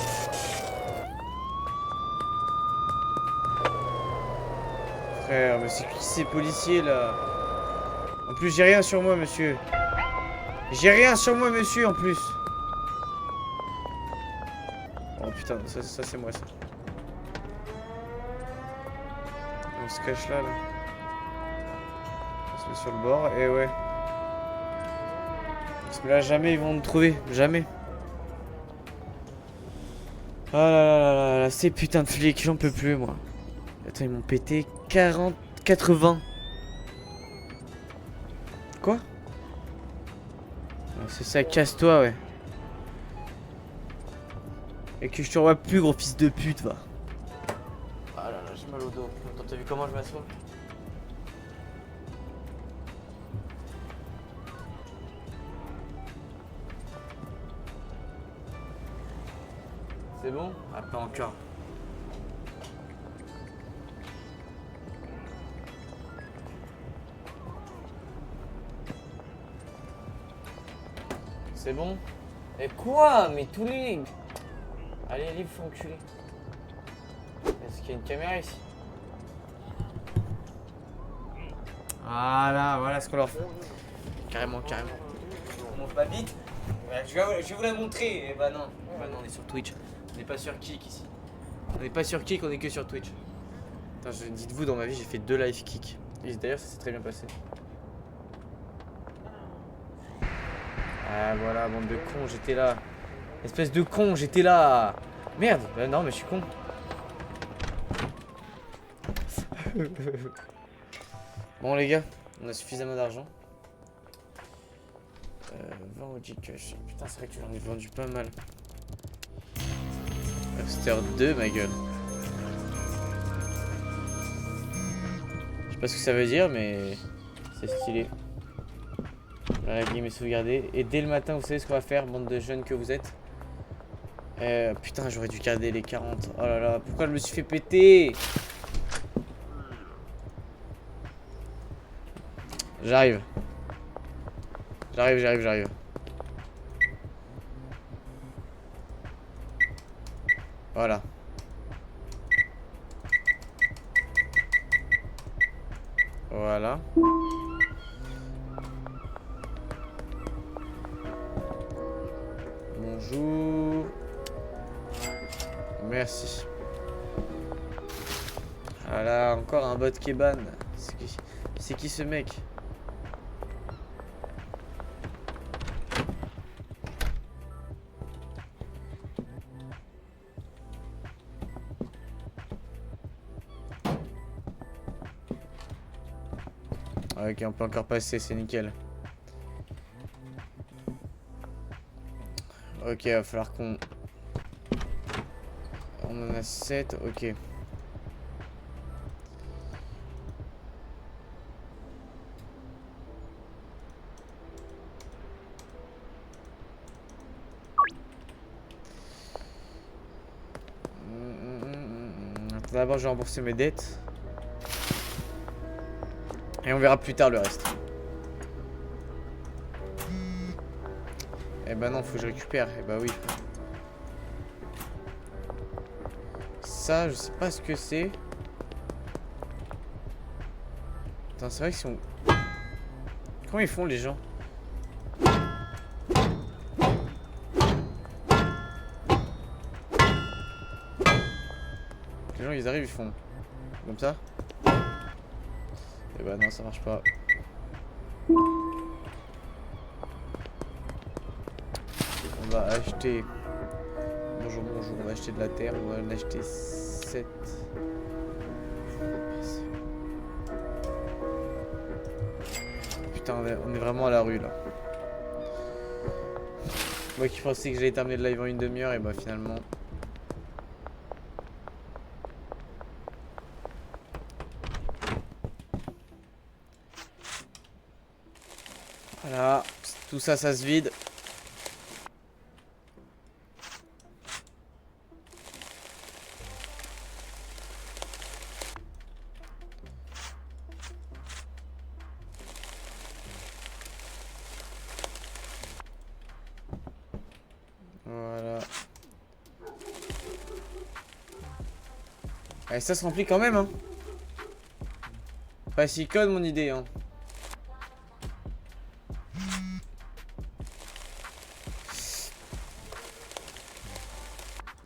Frère, mais c'est qui ces policiers là? En plus, j'ai rien sur moi, monsieur. J'ai rien sur moi, monsieur, en plus. Oh putain, ça c'est moi ça. On se cache là. On se met sur le bord, et ouais. Parce que là, jamais ils vont nous trouver. Jamais. Ah là là là là là, ces putains de flics, j'en peux plus, moi. Attends, ils m'ont pété 80. Quoi? C'est ça, casse-toi, ouais. Et que je te revois plus, gros fils de pute, va. Ah là là, j'ai mal au dos. Attends, t'as vu comment je m'assois? C'est bon? Ah, pas encore. C'est bon? Et quoi? Mais tous les... Allez, livre, faut enculer. Est-ce qu'il y a une caméra ici? Voilà ce qu'on leur fait. Carrément. On monte pas vite. Je vais vous la montrer. Et bah non, on est sur Twitch. On n'est pas sur Kick ici. On n'est pas sur Kick, on est que sur Twitch. Attends, dites-vous, dans ma vie, j'ai fait 2 live Kick. Et d'ailleurs, ça s'est très bien passé. Ah voilà, bande de cons, j'étais là. Espèce de con, j'étais là. Merde, bah non, mais je suis con. Bon les gars, on a suffisamment d'argent. 20 au G-Cash. Putain, c'est vrai que j'en ai vendu pas mal. Hamster 2, ma gueule. Je sais pas ce que ça veut dire, mais c'est stylé. La game est sauvegardée. Et dès le matin, vous savez ce qu'on va faire, bande de jeunes que vous êtes. Putain, j'aurais dû garder les 40. Oh là là, pourquoi je me suis fait péter? J'arrive. Voilà. Voilà. Bonjour. Merci. Voilà, encore un bot qui est ban. C'est qui ce mec? Ok, on peut encore passer, c'est nickel. Ok, il va falloir qu'on... On en a 7, ok. D'abord, je vais rembourser mes dettes. Et on verra plus tard le reste. Eh ben non, faut que je récupère. Eh ben oui. Ça, je sais pas ce que c'est. Attends, c'est vrai que si on... Comment ils font les gens? Les gens ils arrivent, ils font comme ça. Et bah non, ça marche pas. On va acheter. Bonjour, bonjour, on va acheter de la terre, on va en acheter 7. Putain, on est vraiment à la rue là. Moi qui pensais que j'allais terminer le live en une demi-heure, et bah finalement. Voilà, tout ça, ça se vide. Voilà. Et ça se remplit quand même, hein. Pas si code mon idée, hein.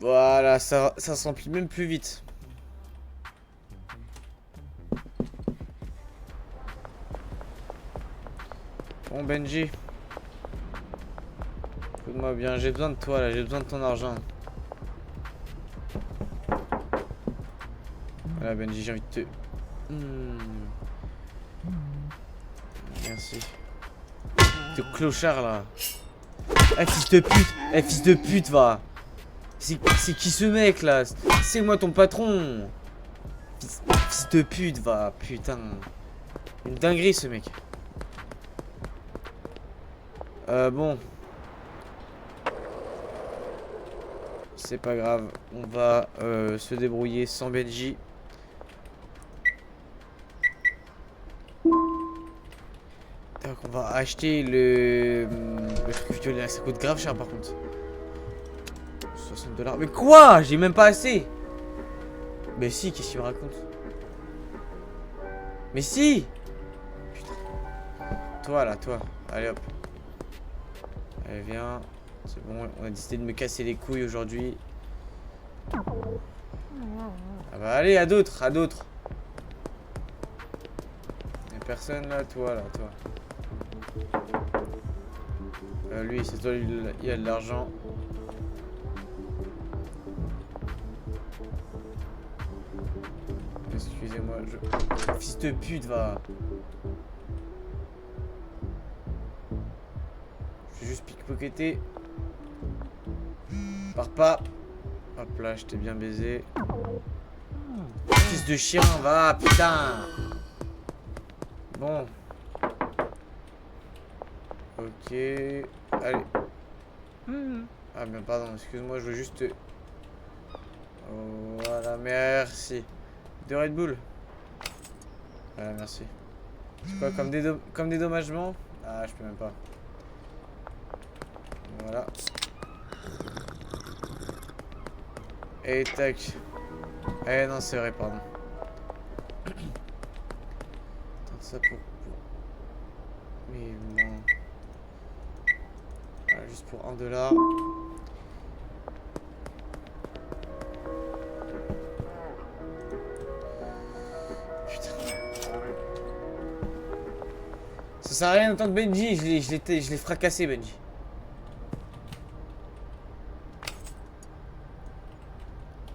Voilà, ça se remplit même plus vite. Bon Benji. Écoute-moi bien, j'ai besoin de toi là, j'ai besoin de ton argent. Voilà Benji, j'ai envie de te... Merci. Ce clochard là. Eh fils de pute, eh fils de pute va. C'est qui ce mec là? C'est moi ton patron. Fils de pute va, putain. Une dinguerie ce mec. Bon. C'est pas grave, on va se débrouiller sans Benji. Donc on va acheter le truc violet, ça coûte grave cher par contre. 60 $. Mais quoi? J'ai même pas assez. Mais si, qu'est-ce qu'il me raconte? Mais si. Putain. Toi là, toi. Allez hop. Allez viens. C'est bon, on a décidé de me casser les couilles aujourd'hui. Ah bah allez, à d'autres, à d'autres. Y'a personne là, toi là, toi. Lui, c'est toi, il a de l'argent. Excusez-moi, Fils de pute, va. Je vais juste pickpocketer. Pars pas. Hop là, je t'ai bien baisé. Fils de chien, va, putain. Bon. Ok. Allez. Ah bien pardon, excuse-moi, je veux juste... Voilà, merci. De Red Bull. Voilà, merci. C'est quoi, comme dédommagement? Ah, je peux même pas. Voilà. Et tac. Eh non, c'est vrai, pardon. Attends, ça pour... Mais bon... Voilà, juste pour $1. Putain. Ça sert à rien d'entendre Benji, je l'ai fracassé Benji.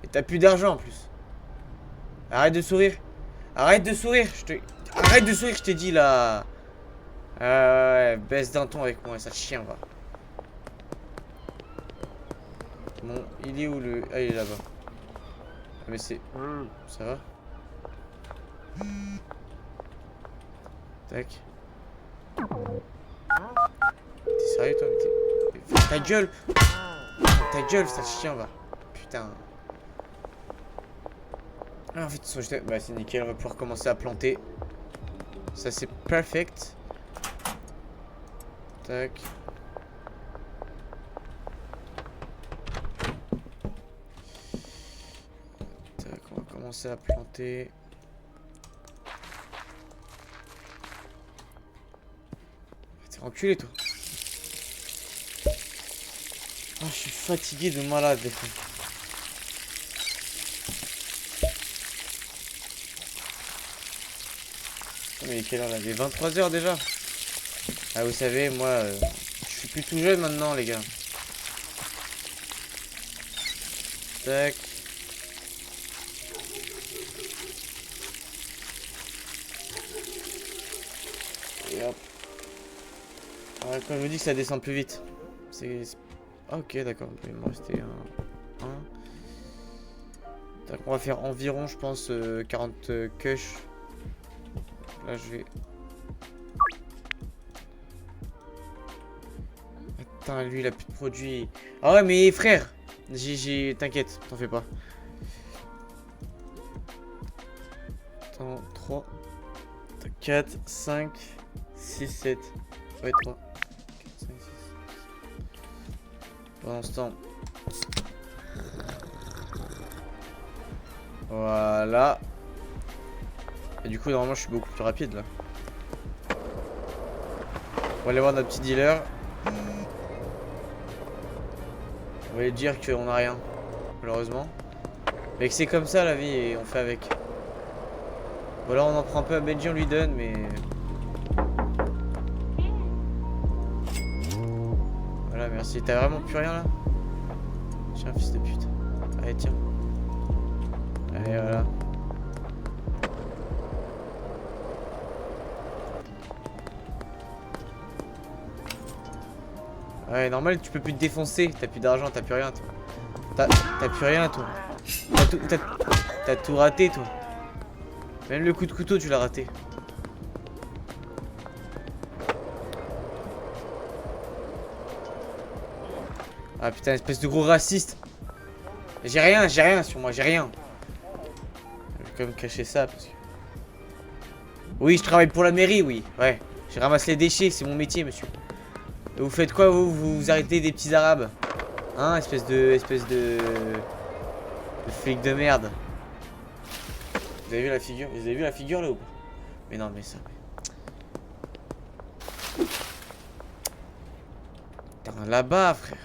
Et t'as plus d'argent en plus. Arrête de sourire. Arrête de sourire, Arrête de sourire, je t'ai dit là. Ouais, baisse d'un ton avec moi, ça chien va. Bon, il est où le... Ah, il est là-bas. Ah, mais c'est... Ça va? Tac. T'es sérieux toi? Ferme ta gueule! Ferme ta gueule, ça chien va. Putain. Ah, en fait, bah c'est nickel, on va pouvoir commencer à planter. Ça c'est perfect. Tac. Tac, on va commencer à planter. T'es enculé, toi. Ah, je suis fatigué de malade, des fois. Mais il est quelle heure là? Il est 23 h déjà. Ah, vous savez, moi, je suis plus tout jeune maintenant, les gars. Tac. Et hop. Ouais, quand je vous dis que ça descend plus vite. C'est... Ah, ok, d'accord. Il me restait un. On va faire environ, je pense, 40 cush. Là, je vais... Putain, lui, il a plus de produits. Ah ouais, mais frère, t'inquiète, t'en fais pas. Attends, 3, 4, 5, 6, 7. Ouais, 3, 4, 5, 6. Pendant ce temps. Voilà. Et du coup, normalement, je suis beaucoup plus rapide là. On va aller voir notre petit dealer. On va lui dire qu'on a rien, malheureusement. Mais que c'est comme ça la vie et on fait avec. Voilà, on en prend un peu à Benji, on lui donne, mais... Voilà, merci. T'as vraiment plus rien là? Tiens, fils de pute. Allez, tiens. Allez, voilà. Ouais, normal, tu peux plus te défoncer. T'as plus d'argent, t'as plus rien, toi. T'as plus rien, toi. T'as tout raté, toi. Même le coup de couteau, tu l'as raté. Ah putain, espèce de gros raciste. J'ai rien sur moi, j'ai rien. Je vais quand même cacher ça parce que... Oui, je travaille pour la mairie, oui. Ouais, je ramasse les déchets, c'est mon métier, monsieur. Et vous faites quoi, vous arrêtez des petits arabes? Hein, espèce de flic de merde. Vous avez vu la figure? Vous avez vu la figure là ou pas? Mais non, mais ça... Putain, là-bas, frère.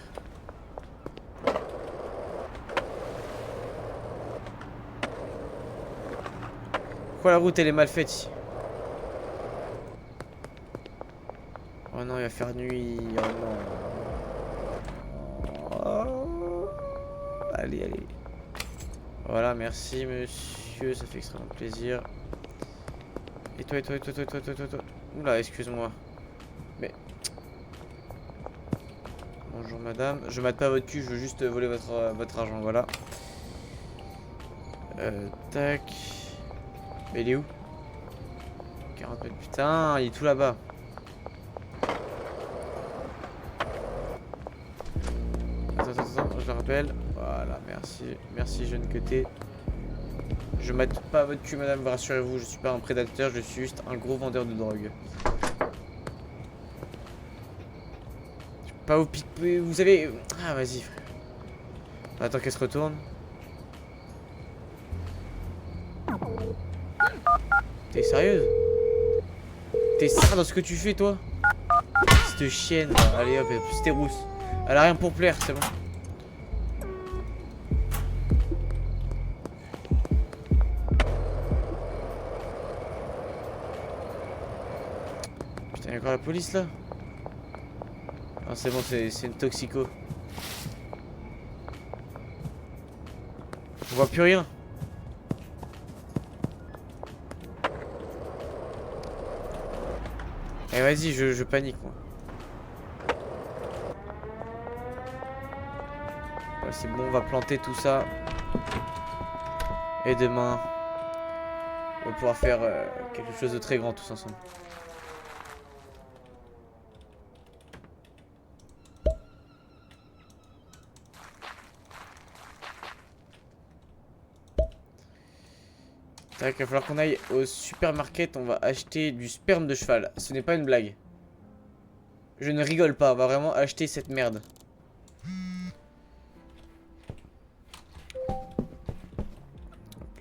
Pourquoi la route elle est mal faite ici? Oh non, il va faire nuit. Oh non. Oh. Allez, allez. Voilà, merci monsieur, ça fait extrêmement plaisir. Et toi. Oula, excuse-moi. Mais... Bonjour madame, je mate pas votre cul, je veux juste voler votre argent, voilà. Tac. Mais il est où? 40 mètres, putain, il est tout là-bas. Attends, je le rappelle. Voilà, merci. Merci, jeune que t'es. Je mate pas votre cul, madame, rassurez-vous, je suis pas un prédateur, je suis juste un gros vendeur de drogue. Je peux pas vous piquer, vous avez... Ah, vas-y, frère. Attends qu'elle se retourne. T'es sérieuse? T'es sérieux dans ce que tu fais, toi? Cette chienne, là. Allez hop, plus t'es rousse. Elle a rien pour plaire, c'est bon. Putain, y'a encore la police là? Non, c'est bon, c'est une toxico. On voit plus rien. Eh vas-y, je panique moi. Ouais, c'est bon, on va planter tout ça. Et demain, on va pouvoir faire quelque chose de très grand tous ensemble. Tac, il va falloir qu'on aille au supermarket, on va acheter du sperme de cheval. Ce n'est pas une blague. Je ne rigole pas, on va vraiment acheter cette merde. Hop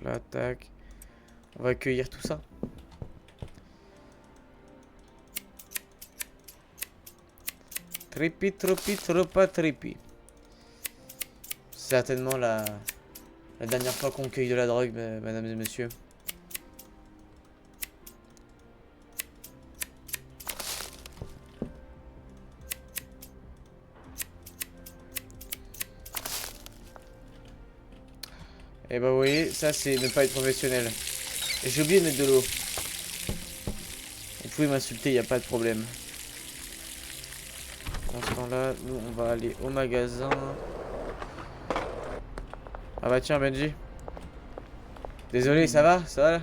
là, tac. On va accueillir tout ça. Trippy, tropi, tropa, trippy. Certainement la dernière fois qu'on cueille de la drogue, mesdames et messieurs. Et bah vous voyez, ça c'est ne pas être professionnel. Et j'ai oublié de mettre de l'eau. Vous pouvez m'insulter, il n'y a pas de problème. Pendant ce temps-là, nous on va aller au magasin. Ah bah tiens Benji. Désolé, ça va? Ça va là?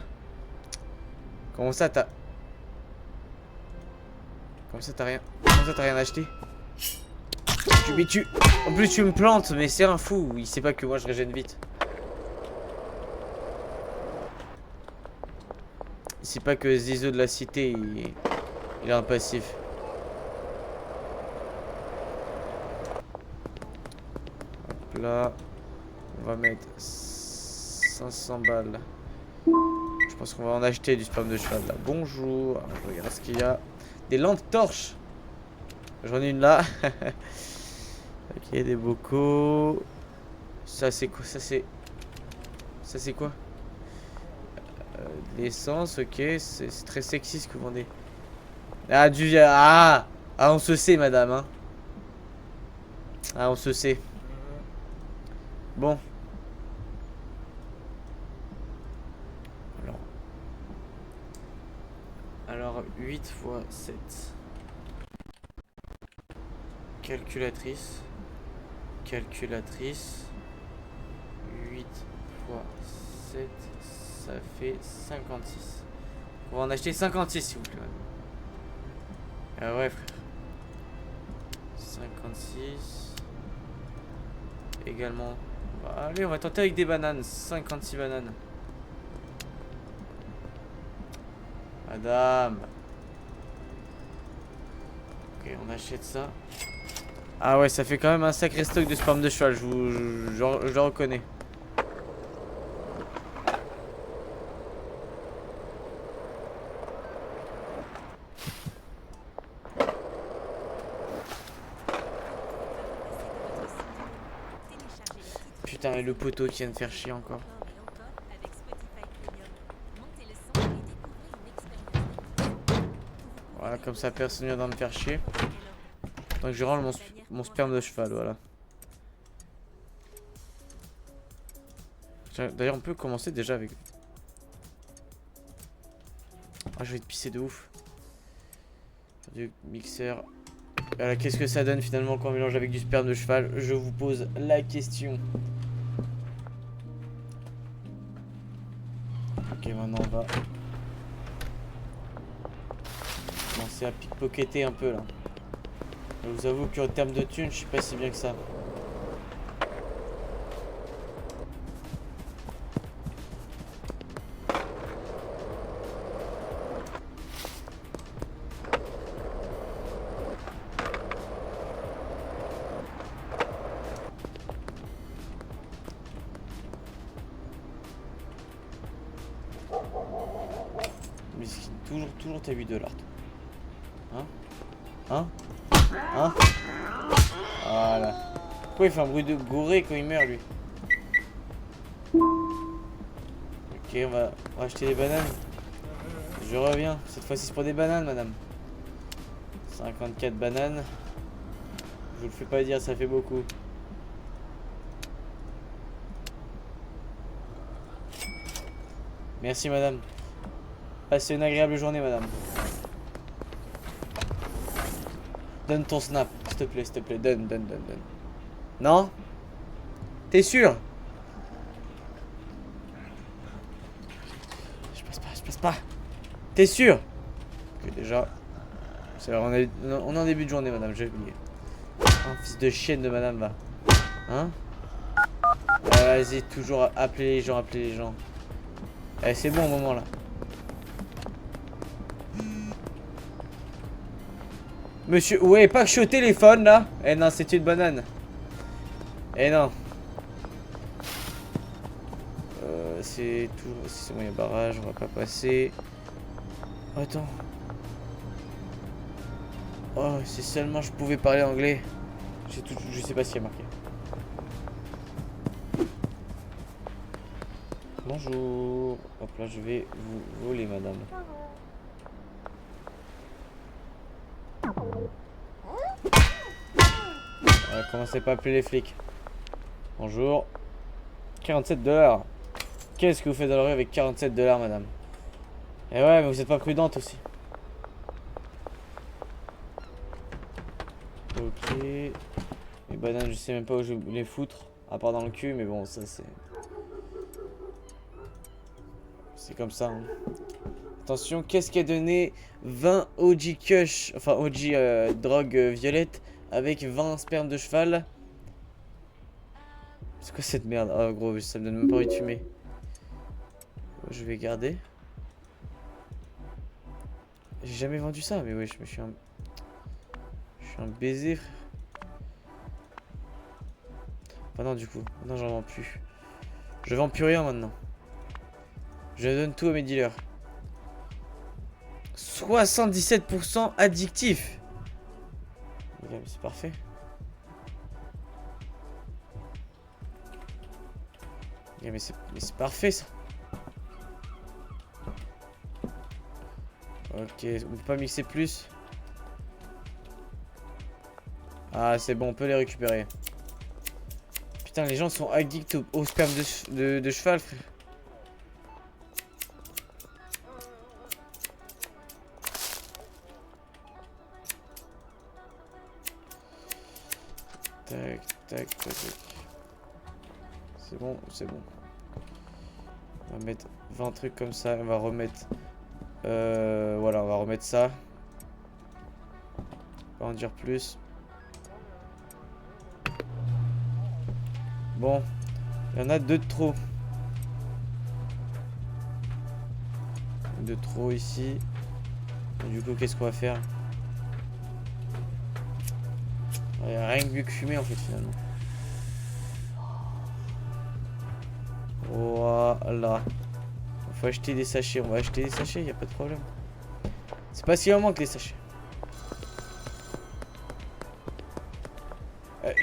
Comment ça t'as... Comment ça t'as rien... Comment ça t'as rien acheté? Mais tu... En plus tu me plantes, mais c'est un fou. Il sait pas que moi je régène vite. Il sait pas que Zizo de la cité, il a un passif. Hop là. On va mettre 500 balles. Je pense qu'on va en acheter du sperme de cheval là. Bonjour. Alors, je regarde ce qu'il y a. Des lampes torches. J'en ai une là. Ok, des bocaux. Ça c'est quoi? Ça c'est quoi? De l'essence, ok. C'est très sexy ce que vous vendez. Ah, ah, on se sait, madame. Hein. Ah, on se sait. Bon. Alors 8 fois 7. Calculatrice. 8 fois 7, ça fait 56. On va en acheter 56 s'il vous plaît. Ah ouais frère. 56. Également. Allez, on va tenter avec des bananes. 56 bananes. Madame. Ok, on achète ça. Ah ouais, ça fait quand même un sacré stock de sperme de cheval, je le reconnais. Putain, et le poteau qui vient de faire chier encore. Voilà, comme ça personne ne vient de me faire chier. Donc je range mon sperme de cheval, voilà. D'ailleurs on peut commencer déjà avec... Ah je vais te pisser de ouf. Du mixeur. Voilà, qu'est-ce que ça donne finalement quand on mélange avec du sperme de cheval? Je vous pose la question. Ok, maintenant on va commencer à pickpocketer un peu là. Je vous avoue qu'en termes de thunes, je suis pas si bien que ça. Miskin, toujours t'as 8 $. Hein? Hein? Hein? Voilà. Pourquoi il fait un bruit de gouré quand il meurt lui? Ok, on va acheter des bananes. Je reviens. Cette fois-ci c'est pour des bananes, madame. 54 bananes. Je vous le fais pas dire, ça fait beaucoup. Merci, madame. Passez une agréable journée, madame. Donne ton snap, s'il te plaît, donne. Non? T'es sûr? Je passe pas. T'es sûr? Ok, déjà. On est en début de journée, madame, j'ai oublié. Un fils de chienne de madame, va. Hein? Vas-y, toujours appeler les gens. Eh, c'est bon au moment là. Monsieur, ouais, pas que je suis au téléphone là. Eh non, c'est une banane. Eh non. C'est tout. C'est bon, il y a barrage, on va pas passer. Attends. Oh, si seulement je pouvais parler anglais. Je sais pas ce qui est marqué. Bonjour. Hop là, je vais vous voler, madame. Commencez pas à appeler les flics. Bonjour. 47 $. Qu'est-ce que vous faites dans la rue avec 47 $, madame? Eh ouais, mais vous êtes pas prudente aussi. Ok. Les bananes, je sais même pas où je vais les foutre. À part dans le cul, mais bon, ça c'est... C'est comme ça. Hein. Attention, qu'est-ce qui a donné 20 OG Kush, enfin OG drogue violette avec 20 spermes de cheval? C'est quoi cette merde? Oh gros, ça me donne même pas envie de fumer. Je vais garder. J'ai jamais vendu ça, mais ouais, je suis un baiser, frère. Enfin non, du coup, non, j'en vends plus. Je vends plus rien maintenant. Je donne tout à mes dealers. 77% addictif. C'est parfait. Mais c'est parfait ça. Ok, on peut pas mixer plus. Ah c'est bon, on peut les récupérer. Putain, les gens sont addicts au sperme de cheval, frère. Tac, tac, tac, tac. C'est bon, c'est bon. On va mettre 20 trucs comme ça. On va remettre... voilà, on va remettre ça. On va en dire plus. Bon. Il y en a 2 de trop. 2 de trop ici. Et du coup, qu'est-ce qu'on va faire? Il n'y a rien que mieux que fumer en fait finalement. Voilà. Faut acheter des sachets. On va acheter des sachets, y a pas de problème. C'est pas si moment que les sachets.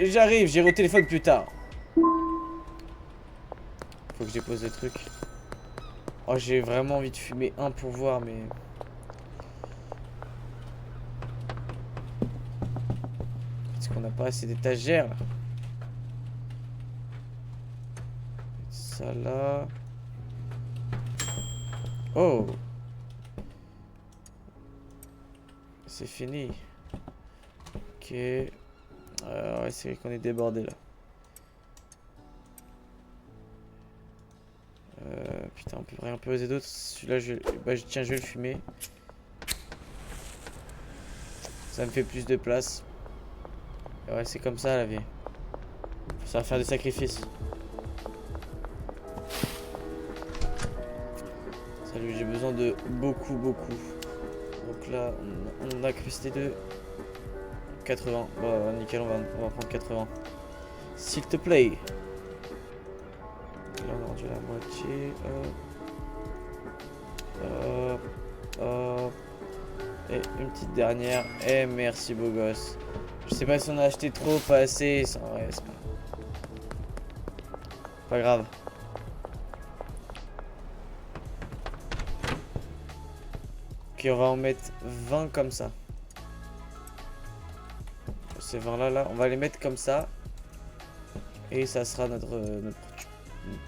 J'arrive, j'irai au téléphone plus tard. Faut que je dépose le truc. Oh, j'ai vraiment envie de fumer un pour voir, mais... Est-ce qu'on n'a pas assez d'étagères là? Ça là... Oh! C'est fini. Ok. Ouais, c'est vrai qu'on est débordé là. Putain, on peut rien poser d'autre. Celui-là, tiens, je vais le fumer. Ça me fait plus de place. Ouais, c'est comme ça la vie. Ça va faire des sacrifices. Salut, j'ai besoin de beaucoup. Donc là, on a cresté de 80. Bon, nickel, on va prendre 80. S'il te plaît. Là, on a rendu la moitié. Hop. Et une petite dernière. Et merci, beau gosse. Je sais pas si on a acheté trop, pas assez. Ouais, c'est pas grave. Ok, on va en mettre 20 comme ça. Ces 20 là, on va les mettre comme ça. Et ça sera notre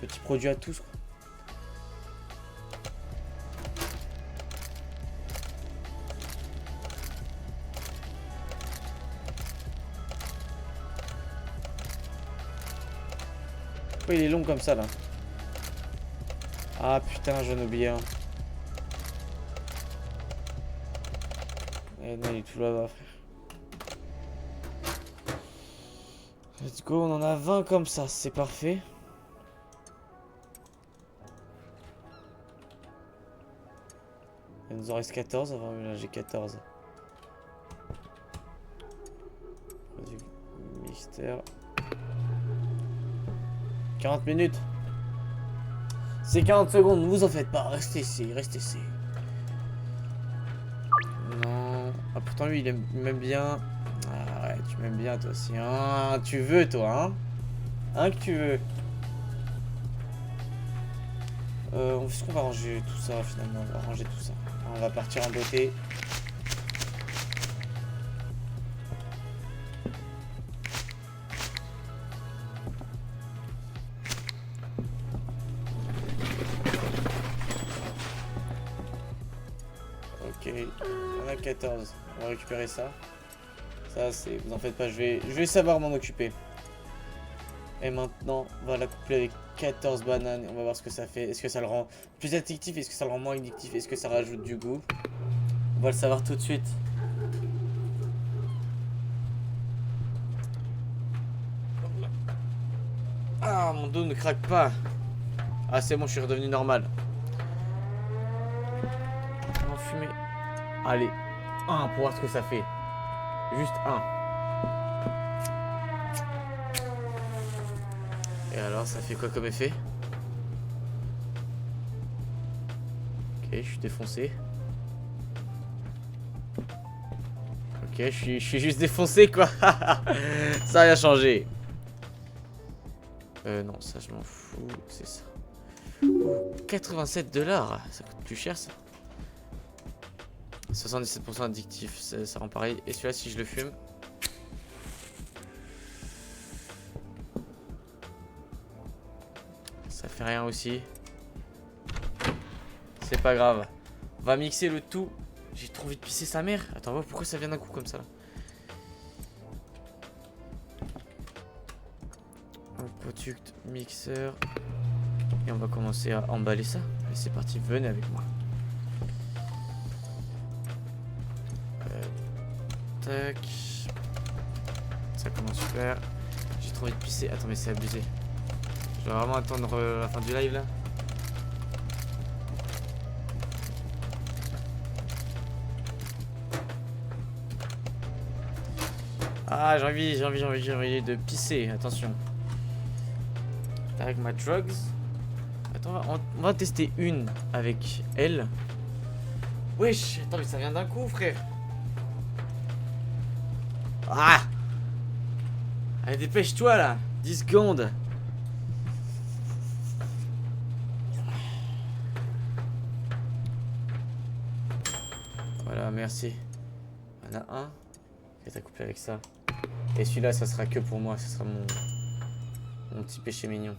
petit produit à tous, quoi. Pourquoi il est long comme ça là? Ah putain, j'en ai oublié un. Eh non, il est tout là-bas, frère. Let's go, on en a 20 comme ça, c'est parfait. Il nous en reste 14, avant là j'ai 14. Produit mystère. 40 minutes. C'est 40 secondes, ne vous en faites pas, restez ici, restez ici. Non, Ah, pourtant, lui, il m'aime bien. Ah ouais, tu m'aimes bien, toi aussi. Ah, tu veux, toi, hein? Hein, que tu veux? Est-ce qu'on va ranger tout ça, finalement? On va ranger tout ça. On va partir en beauté. Ok, on a 14. On va récupérer ça. Ça, c'est... Vous en faites pas, je vais savoir m'en occuper. Et maintenant, on va la coupler avec 14 bananes. On va voir ce que ça fait. Est-ce que ça le rend plus addictif? Est-ce que ça le rend moins addictif? Est-ce que ça rajoute du goût? On va le savoir tout de suite. Ah, mon dos ne craque pas. Ah, c'est bon, je suis redevenu normal. On va fumer. Allez, un pour voir ce que ça fait. Juste un. Et alors, ça fait quoi comme effet? Ok, je suis défoncé. Ok, je suis juste défoncé, quoi. Ça a rien changé. Non, ça, je m'en fous. C'est ça. Oh, 87 $. Ça coûte plus cher, ça. 77% addictif, ça rend pareil. Et celui-là, si je le fume... Ça fait rien aussi. C'est pas grave. On va mixer le tout. J'ai trop envie de pisser sa mère. Attends, voir pourquoi ça vient d'un coup comme ça là. Product, mixeur. Et on va commencer à emballer ça. Allez, c'est parti, venez avec moi. Tac. Ça commence super. J'ai trop envie de pisser. Attends, mais c'est abusé. Je vais vraiment attendre la fin du live là. Ah, j'ai envie de pisser. Attention. Tac, ma drugs. Attends, on va tester une avec elle. Wesh, attends, mais ça vient d'un coup, frère. Ah! Allez, dépêche-toi là. 10 secondes. Voilà, merci. On a un. Et t'as coupé avec ça. Et celui-là, ça sera que pour moi. Ce sera mon petit péché mignon.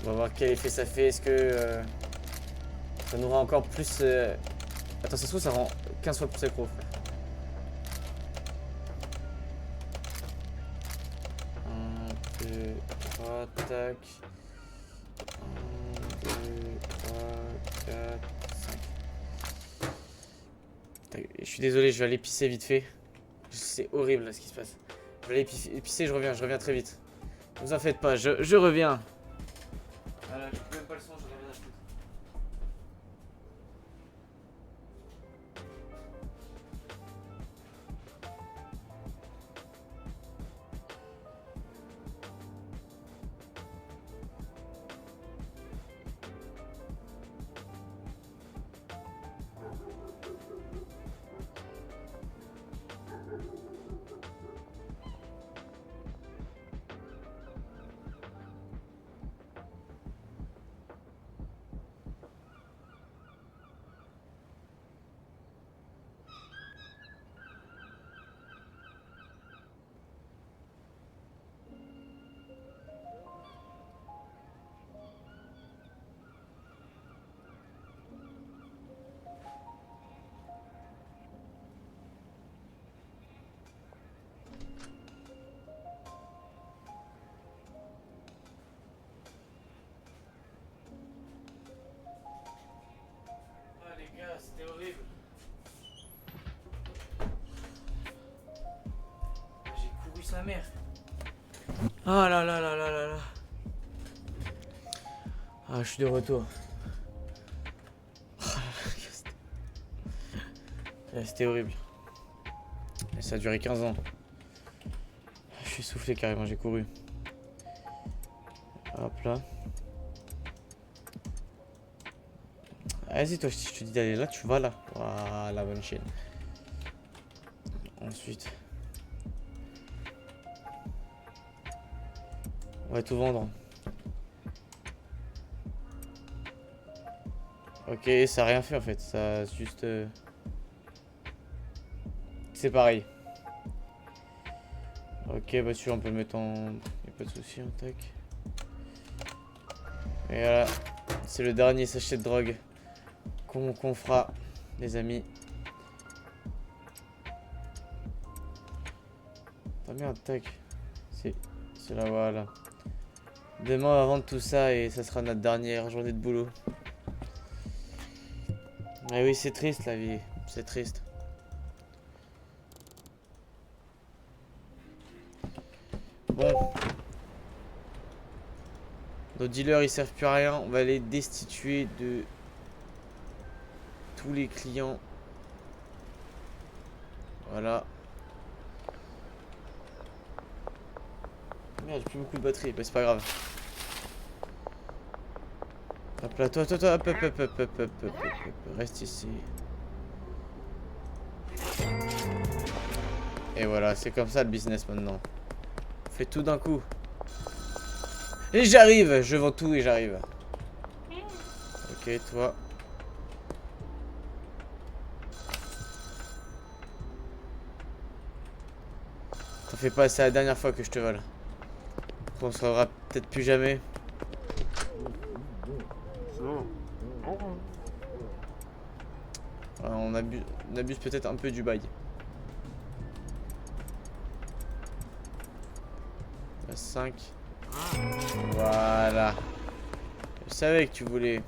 On va voir quel effet ça fait. Est-ce que ça nous rend encore plus... Attends, ça se trouve, ça rend 15 fois plus accro, frère. 1, 2, 3, tac. 1, 2, 3, 4, 5. Tac. Je suis désolé, je vais aller pisser vite fait. C'est horrible là ce qui se passe. Je vais aller pisser, je reviens très vite. Ne vous en faites pas, je reviens. Voilà, je coupe même pas le son, je reviens à tout. C'était horrible. J'ai couru sa mère. Oh là là là là là là. Ah, je suis de retour. C'était horrible. Et ça a duré 15 ans. Je suis soufflé carrément, j'ai couru. Hop là. Vas-y, toi, si je te dis d'aller là, tu vas là. Voilà, bonne chaîne. Ensuite. On va tout vendre. Ok, ça a rien fait en fait. Ça a juste. C'est pareil. Ok, bah celui-là on peut le mettre en. Y'a pas de souci, en tac. Et voilà. C'est le dernier sachet de drogue qu'on fera, les amis. Ah merde, tac. C'est là, voilà. Demain, on va vendre tout ça et ça sera notre dernière journée de boulot. Ah oui, c'est triste la vie. C'est triste. Bon. Nos dealers, ils servent plus à rien. On va les destituer de tous les clients. Voilà. Merde, j'ai plus beaucoup de batterie. Bah, c'est pas grave. Hop là, toi, hop, hop. Reste ici. Et voilà, c'est comme ça le business maintenant. On fait tout d'un coup. Et j'arrive, je vends tout et j'arrive. Ok, toi. T'en fais pas, c'est la dernière fois que je te vole. On se reverra peut-être plus jamais. On abuse peut-être un peu du bail. Il y a 5. Voilà. Je savais que tu voulais.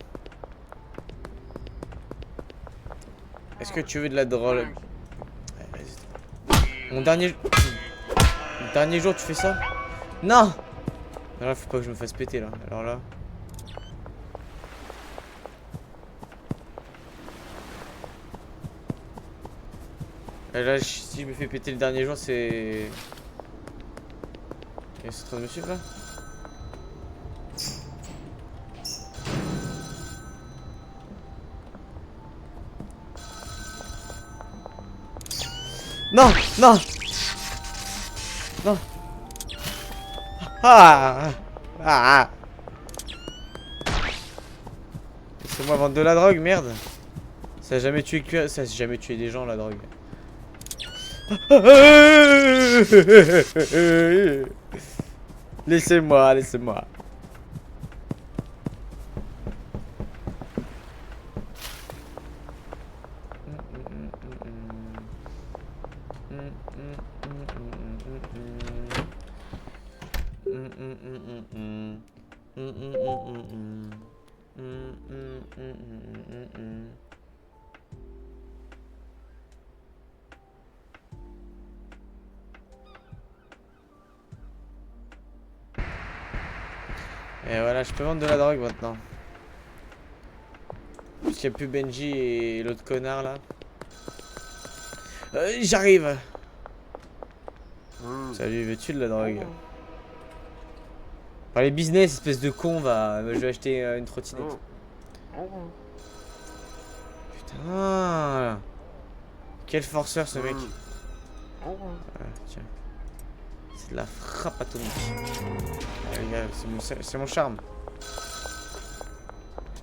Est-ce que tu veux de la drogue? Ouais, vas-y. Mon dernier jour, tu fais ça? Non! Là, faut pas que je me fasse péter là. Alors là. Et là, si je me fais péter le dernier jour, c'est. Qu'est-ce que c'est en train de me suivre là? Non! Non! Non! Ah! Ah! Laissez-moi vendre de la drogue, merde! Ça a jamais tué des gens, la drogue. Laissez-moi, laissez-moi. Et voilà, je peux vendre de la drogue maintenant. Puisqu'il n'y a plus Benji et l'autre connard là. J'arrive. Salut, veux-tu de la drogue? Par les business, espèce de con, va. Je vais acheter une trottinette. Putain. Quel forceur ce mec. Voilà, tiens. C'est de la frappe atomique. C'est mon charme.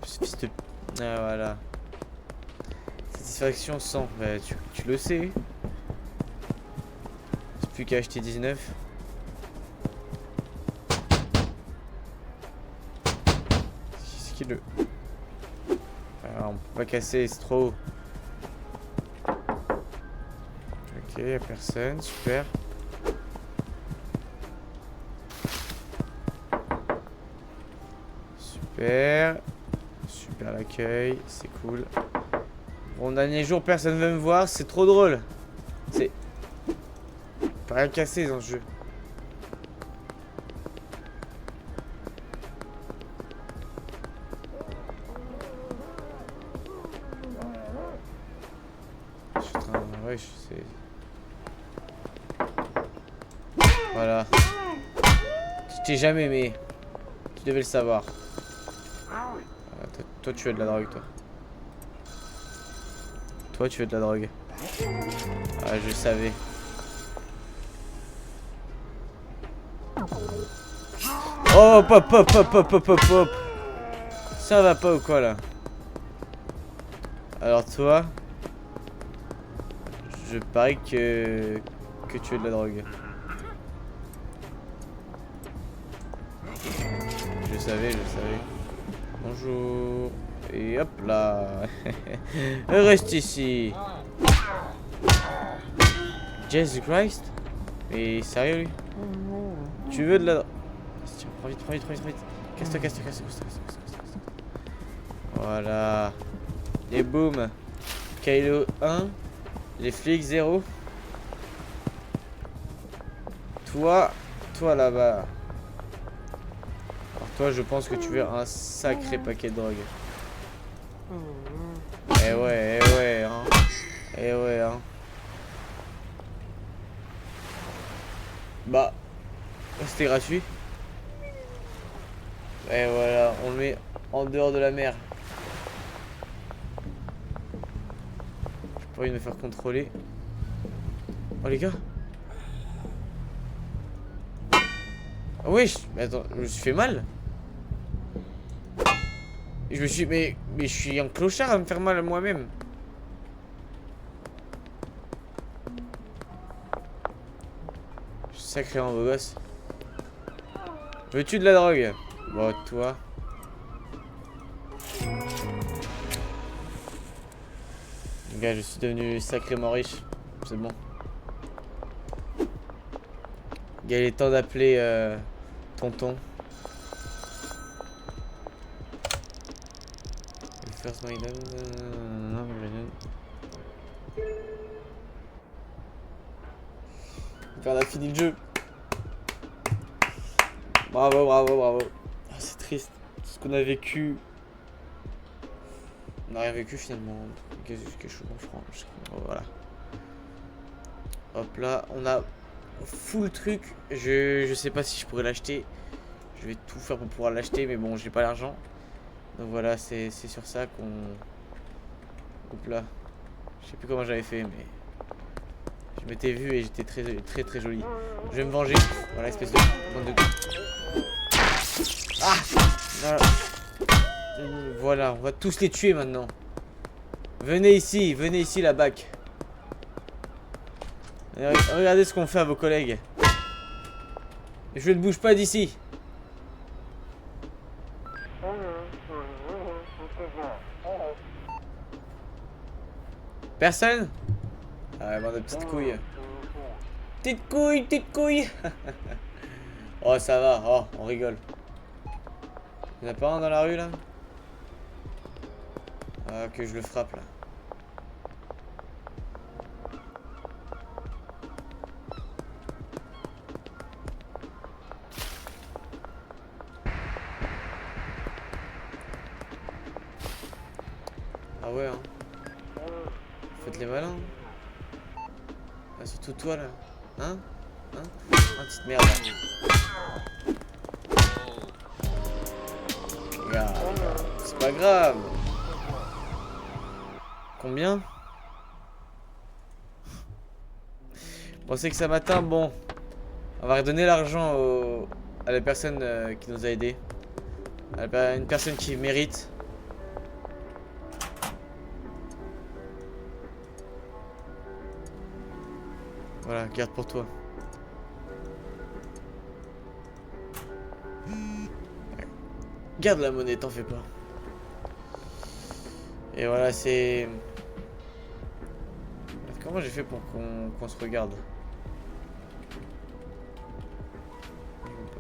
Fils de... Ah voilà. Satisfaction 100. Bah, tu le sais. C'est plus qu'à acheter 19. C'est qui le... Alors, on peut pas casser, c'est trop haut. Ok, y'a personne, super. Super. Super l'accueil, c'est cool. Bon, dernier jour, personne veut me voir, c'est trop drôle. C'est... Pas rien casser dans ce jeu. Je suis en train... Ouais, je sais... Voilà. Je t'ai jamais aimé. Tu devais le savoir. Toi, tu as de la drogue, toi. Toi, tu veux de la drogue. Ah, je savais. Oh, hop, hop, hop, hop, hop, hop, hop, hop. Ça va pas ou quoi, là? Alors, toi... Je parie que tu veux de la drogue. Je savais, je savais. Bonjour. Et hop là. Reste ici. Jesus Christ. Mais sérieux lui? Tu veux de la... Tiens, prends vite, prends vite, prends vite, prends vite. Casse-toi, casse-toi, casse-toi, casse-toi. Voilà. Et boum. Kylo 1. Les flics 0. Toi là-bas. Alors toi, je pense que tu veux un sacré paquet de drogue. Eh ouais, hein. Eh ouais, hein. Bah, c'était gratuit. Et voilà, on le met en dehors de la mer. J'ai pas envie de me faire contrôler. Oh les gars. Ah wesh, mais attends, je me suis fait mal. Je me suis... Mais je suis un clochard à me faire mal à moi-même. Sacré en beau gosse. Veux-tu de la drogue? Bon, toi. Gars, je suis devenu sacrément riche. C'est bon. Gars, il est temps d'appeler tonton. First my on a fini le jeu. Bravo, bravo, bravo. Oh, c'est triste. Tout ce qu'on a vécu. On n'a rien vécu finalement. Quelque chose en France. Voilà. Hop là, on a full truc. Je sais pas si je pourrais l'acheter. Je vais tout faire pour pouvoir l'acheter, mais bon, j'ai pas l'argent. Donc voilà, c'est sur ça qu'on... Hop là. Je sais plus comment j'avais fait, mais... Je m'étais vu et j'étais très joli. Je vais me venger. Voilà, espèce de... bande de... Ah voilà. Voilà, on va tous les tuer maintenant. Venez ici la BAC. Regardez ce qu'on fait à vos collègues. Je ne bouge pas d'ici. Personne? Ah, bande de petites couilles. Petite couille. Oh, ça va. Oh, on rigole. Il n'y en a pas un dans la rue, là? Ah, que je le frappe, là. Ah ouais, hein. Faites les malins. Ah, surtout toi, là. Hein? Hein? Ah, petite merde, là. Regarde, c'est pas grave. Combien? Bon, c'est que ça matin, bon. On va redonner l'argent à la personne qui nous a aidés. À une personne qui mérite. Voilà, garde pour toi. Garde la monnaie, t'en fais pas. Et voilà, c'est... Comment j'ai fait pour qu'on se regarde?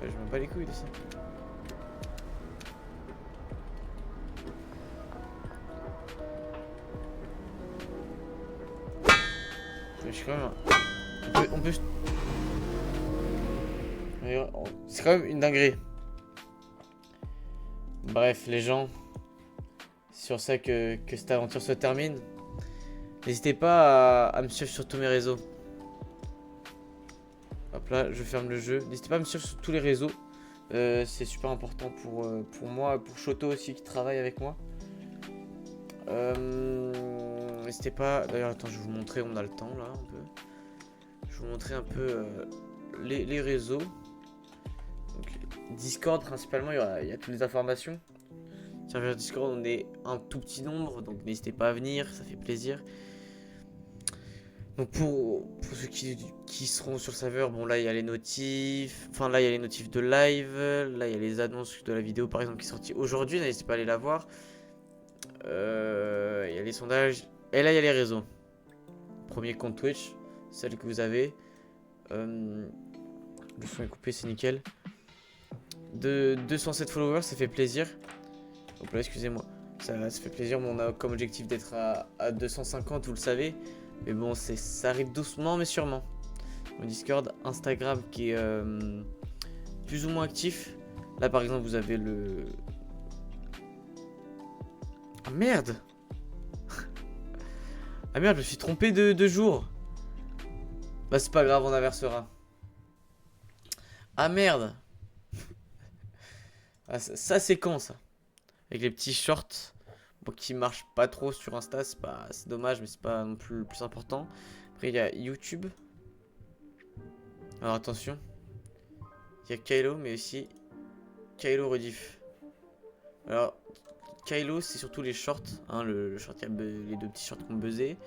Je m'en bats les couilles de ça. Je suis quand même... On peut... C'est quand même une dinguerie. Bref, les gens, sur ça que cette aventure se termine. N'hésitez pas à me suivre sur tous mes réseaux. Hop là, je ferme le jeu. N'hésitez pas à me suivre sur tous les réseaux. C'est super important pour moi, pour Shoto aussi qui travaille avec moi. N'hésitez pas. D'ailleurs, attends, je vais vous montrer. On a le temps là un peu. Je vais vous montrer un peu les réseaux. Donc, Discord principalement, il y a toutes les informations. Serveur Discord, on est un tout petit nombre, donc n'hésitez pas à venir, ça fait plaisir. Donc pour ceux qui seront sur le serveur, bon là il y a les notifs, enfin là il y a les notifs de live, là il y a les annonces de la vidéo par exemple qui est sortie aujourd'hui, n'hésitez pas à aller la voir. Il y a les sondages, et là il y a les réseaux. Premier compte Twitch, celle que vous avez. Le son est coupé, c'est nickel. De 207 followers, ça fait plaisir. Donc là, excusez-moi, ça fait plaisir. On a comme objectif d'être à 250, vous le savez. Mais bon, ça arrive doucement, mais sûrement. Mon Discord, Instagram qui est plus ou moins actif. Là, par exemple, vous avez le... Ah merde. Ah merde, je me suis trompé de jour. Bah, c'est pas grave, on inversera. Ah merde. Ah, ça c'est con, ça. Avec les petits shorts. Bon, qui marchent pas trop sur Insta, c'est dommage, mais c'est pas non plus le plus important. Après, il y a YouTube. Alors attention. Il y a Kylo, mais aussi Kylo Rediff. Alors, Kylo, c'est surtout les shorts. Hein, le short, il y a les deux petits shorts qu'on buzzé.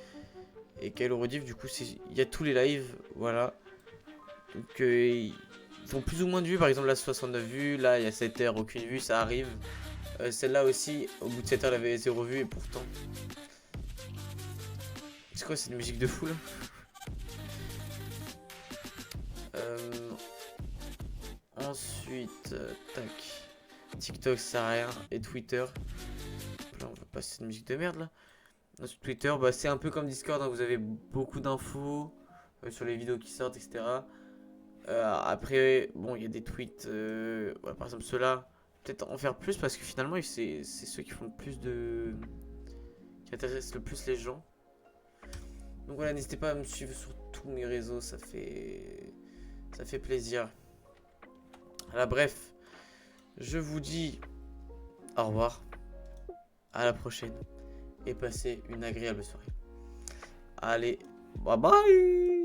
Et Kylo Rediff, du coup, il y a tous les lives. Voilà. Donc, ils font plus ou moins de vues. Par exemple, là, 69 vues. Là, il y a 7 heures, aucune vue, ça arrive. Celle-là aussi, au bout de 7 heures, elle avait 0 vue. Et pourtant. C'est quoi, c'est une musique de fou là? Ensuite, tac. TikTok, ça sert à rien. Et Twitter. Là, on va passer une musique de merde là. Ensuite, Twitter, bah, c'est un peu comme Discord. Hein, vous avez beaucoup d'infos sur les vidéos qui sortent, etc. Après, bon, il y a des tweets. Ouais, par exemple, ceux-là. Peut-être en faire plus parce que finalement, c'est ceux qui font le plus de. Qui intéressent le plus les gens. Donc voilà, n'hésitez pas à me suivre sur tous mes réseaux, ça fait plaisir. Voilà, bref, je vous dis au revoir, à la prochaine et passez une agréable soirée. Allez, bye bye.